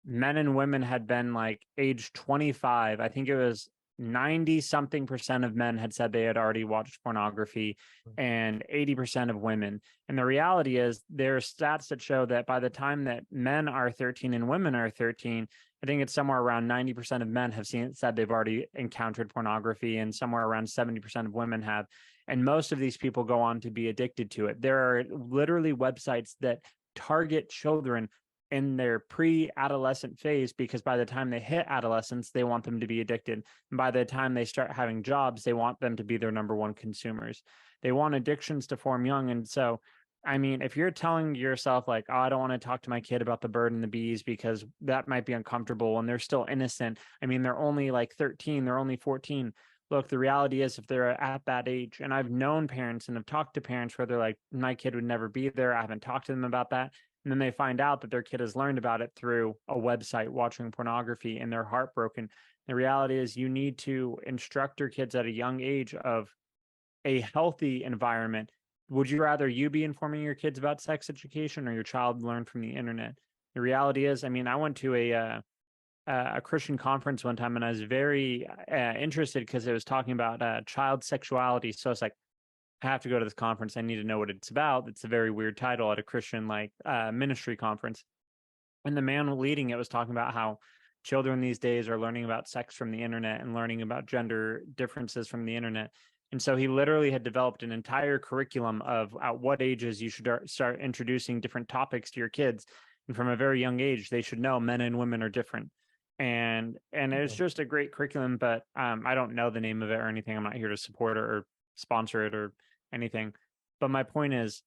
men and women had been like age 25, I think it was 90 something percent of men had said they had already watched pornography, and 80% of women. And the reality is, there are stats that show that by the time that men are 13 and women are 13, I think it's somewhere around 90% of men have said they've already encountered pornography, and somewhere around 70% of women have. And most of these people go on to be addicted to it. There are literally websites that target children in their pre-adolescent phase, because by the time they hit adolescence, they want them to be addicted. And by the time they start having jobs, they want them to be their number one consumers. They want addictions to form young. And so, I mean, if you're telling yourself like, oh, I don't want to talk to my kid about the bird and the bees because that might be uncomfortable and they're still innocent. I mean, they're only like 13, they're only 14. look, the reality is if they're at that age, and I've known parents and have talked to parents where they're like, my kid would never be there. I haven't talked to them about that. And then they find out that their kid has learned about it through a website watching pornography and they're heartbroken. The reality is you need to instruct your kids at a young age of a healthy environment. Would you rather you be informing your kids about sex education or your child learn from the internet? The reality is, I mean, I went to a Christian conference one time and I was very interested because it was talking about child sexuality. So it's like, I have to go to this conference. I need to know what it's about. It's a very weird title at a Christian like ministry conference. And the man leading it was talking about how children these days are learning about sex from the internet and learning about gender differences from the internet. And so he literally had developed an entire curriculum of at what ages you should start introducing different topics to your kids. And from a very young age, they should know men and women are different. And it's Yeah. just a great curriculum, but I don't know the name of it or anything. I'm not here to support it or sponsor it or anything. But my point is,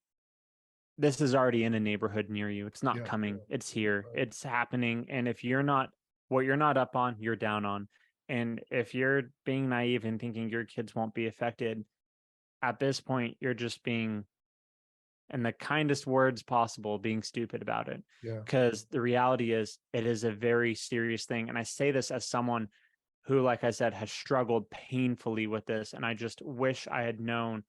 this is already in a neighborhood near you. It's not Yeah. coming. It's here. Right. It's happening. And if you're not, what you're not up on, you're down on. And if you're being naive and thinking your kids won't be affected, at this point, you're just being, in the kindest words possible, being stupid about it. Yeah. Because the reality is, it is a very serious thing. And I say this as someone who, like I said, has struggled painfully with this. And I just wish I had known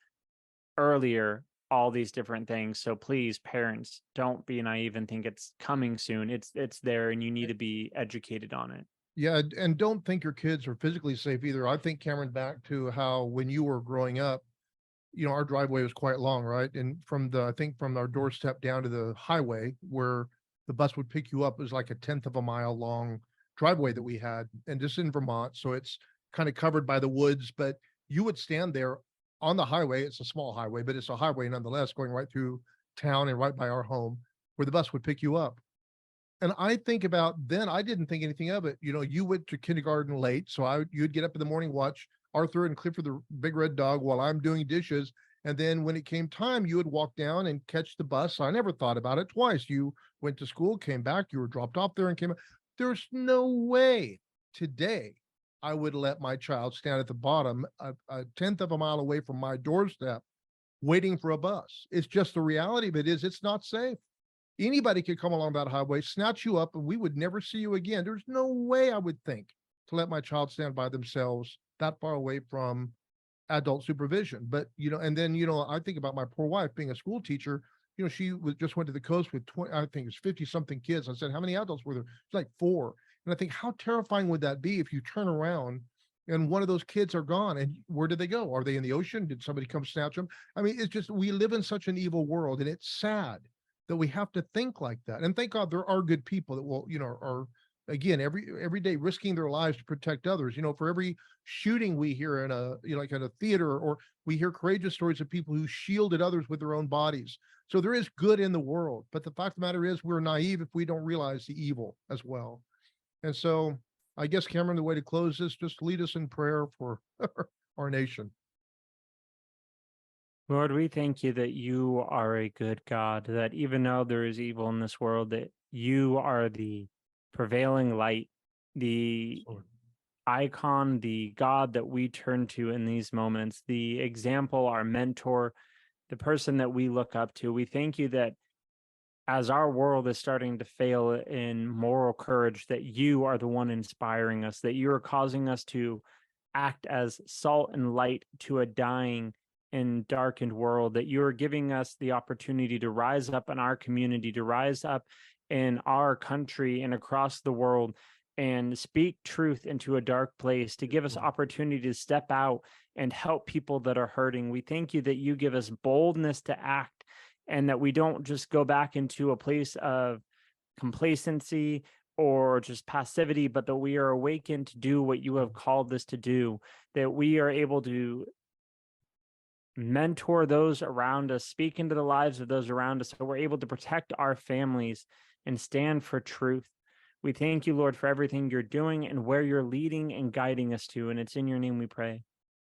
earlier all these different things. So please, parents, don't be naive and think it's coming soon. It's there and you need to be educated on it. Yeah, and don't think your kids are physically safe either. I think, Cameron, back to how when you were growing up, our driveway was quite long, right? And I think from our doorstep down to the highway where the bus would pick you up was like a tenth of a mile long driveway that we had, and just in Vermont. So it's kind of covered by the woods, but you would stand there on the highway. It's a small highway, but it's a highway nonetheless, going right through town and right by our home where the bus would pick you up. And I think about then, I didn't think anything of it. You went to kindergarten late. So you'd get up in the morning, watch Arthur and Clifford the Big Red Dog while I'm doing dishes. And then when it came time, you would walk down and catch the bus. I never thought about it twice. You went to school, came back, you were dropped off there and came. There's no way today I would let my child stand at the bottom, a tenth of a mile away from my doorstep, waiting for a bus. It's just the reality of it is it's not safe. Anybody could come along that highway, snatch you up, and we would never see you again. There's no way I would think to let my child stand by themselves that far away from adult supervision. But, and then, I think about my poor wife being a school teacher. She just went to the coast with 20, I think it's 50 something kids. I said, how many adults were there? It's like 4. And I think, how terrifying would that be if you turn around and one of those kids are gone, and where did they go? Are they in the ocean? Did somebody come snatch them? I mean, it's just, we live in such an evil world, and it's sad that we have to think like that. And thank God there are good people that will, are again every day risking their lives to protect others. For every shooting we hear in like at a theater, or we hear courageous stories of people who shielded others with their own bodies. So there is good in the world, but the fact of the matter is we're naive if we don't realize the evil as well. And so I guess, Cameron, the way to close this, just lead us in prayer for our nation. Lord, we thank you that you are a good God, that even though there is evil in this world, that you are the prevailing light, the icon, the God that we turn to in these moments, the example, our mentor, the person that we look up to. We thank you that as our world is starting to fail in moral courage, that you are the one inspiring us, that you are causing us to act as salt and light to a dying and darkened world, that you are giving us the opportunity to rise up in our community, to rise up in our country and across the world and speak truth into a dark place, to give us opportunity to step out and help people that are hurting. We thank you that you give us boldness to act, and that we don't just go back into a place of complacency or just passivity, but that we are awakened to do what you have called us to do, that we are able to mentor those around us, speak into the lives of those around us, so we're able to protect our families and stand for truth. We thank you, Lord, for everything you're doing and where you're leading and guiding us to. And it's in your name we pray.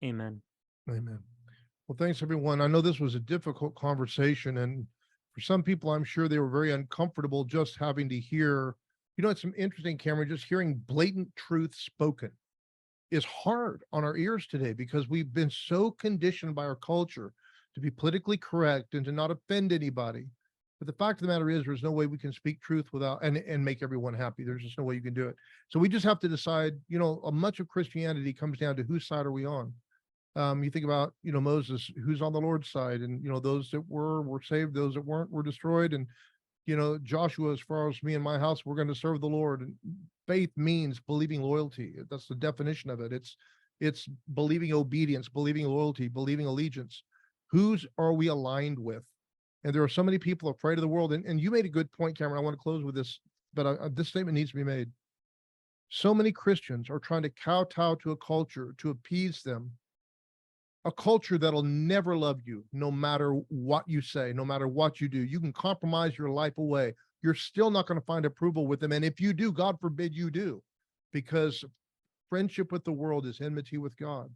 Amen. Amen. Well, thanks, everyone. I know this was a difficult conversation, and for some people, I'm sure they were very uncomfortable just having to hear, it's some interesting, Cameron, just hearing blatant truth spoken. is hard on our ears today because we've been so conditioned by our culture to be politically correct and to not offend anybody. But the fact of the matter is, there's no way we can speak truth without and make everyone happy. There's just no way you can do it. So we just have to decide, much of Christianity comes down to whose side are we on. You think about, Moses, who's on the Lord's side, and those that were saved, those that weren't were destroyed. And Joshua, as far as me and my house, we're going to serve the Lord. And faith means believing loyalty. That's the definition of it. It's believing obedience, believing loyalty, believing allegiance. Whose are we aligned with? And there are so many people afraid of the world. And you made a good point, Cameron. I want to close with this, but this statement needs to be made. So many Christians are trying to kowtow to a culture to appease them, a culture that'll never love you, no matter what you say, no matter what you do. You can compromise your life away. You're still not going to find approval with them. And if you do, God forbid you do, because friendship with the world is enmity with God.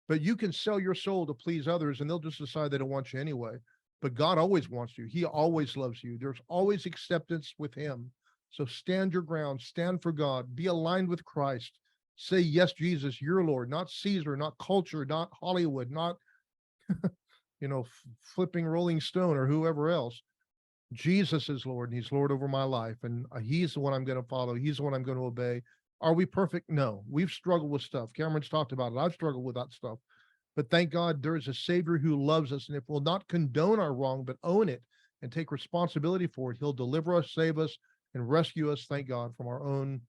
But you can sell your soul to please others, and they'll just decide they don't want you anyway. But God always wants you. He always loves you. There's always acceptance with him. So stand your ground, stand for God, be aligned with Christ. Say, yes, Jesus, you're Lord, not Caesar, not culture, not Hollywood, not, flipping Rolling Stone or whoever else. Jesus is Lord, and he's Lord over my life. And he's the one I'm going to follow. He's the one I'm going to obey. Are we perfect? No. We've struggled with stuff. Cameron's talked about it. I've struggled with that stuff. But thank God there is a Savior who loves us. And if we'll not condone our wrong, but own it and take responsibility for it, he'll deliver us, save us, and rescue us, thank God, from our own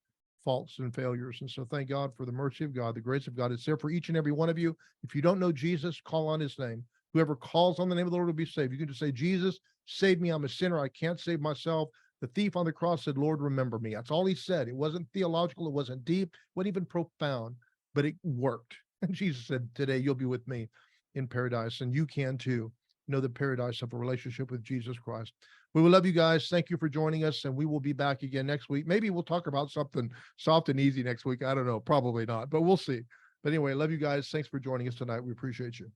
faults and failures. And so thank God for the mercy of God, the grace of God. It's there for each and every one of you. If you don't know Jesus, call on his name. Whoever calls on the name of the Lord will be saved. You can just say, Jesus, save me. I'm a sinner. I can't save myself. The thief on the cross said, Lord, remember me. That's all he said. It wasn't theological. It wasn't deep, wasn't even profound, but it worked. And Jesus said, today you'll be with me in paradise, and you can too. Know the paradise of a relationship with Jesus Christ. We will love you guys. Thank you for joining us, and we will be back again next week. Maybe we'll talk about something soft and easy next week. I don't know. Probably not, but we'll see. But anyway, love you guys. Thanks for joining us tonight. We appreciate you.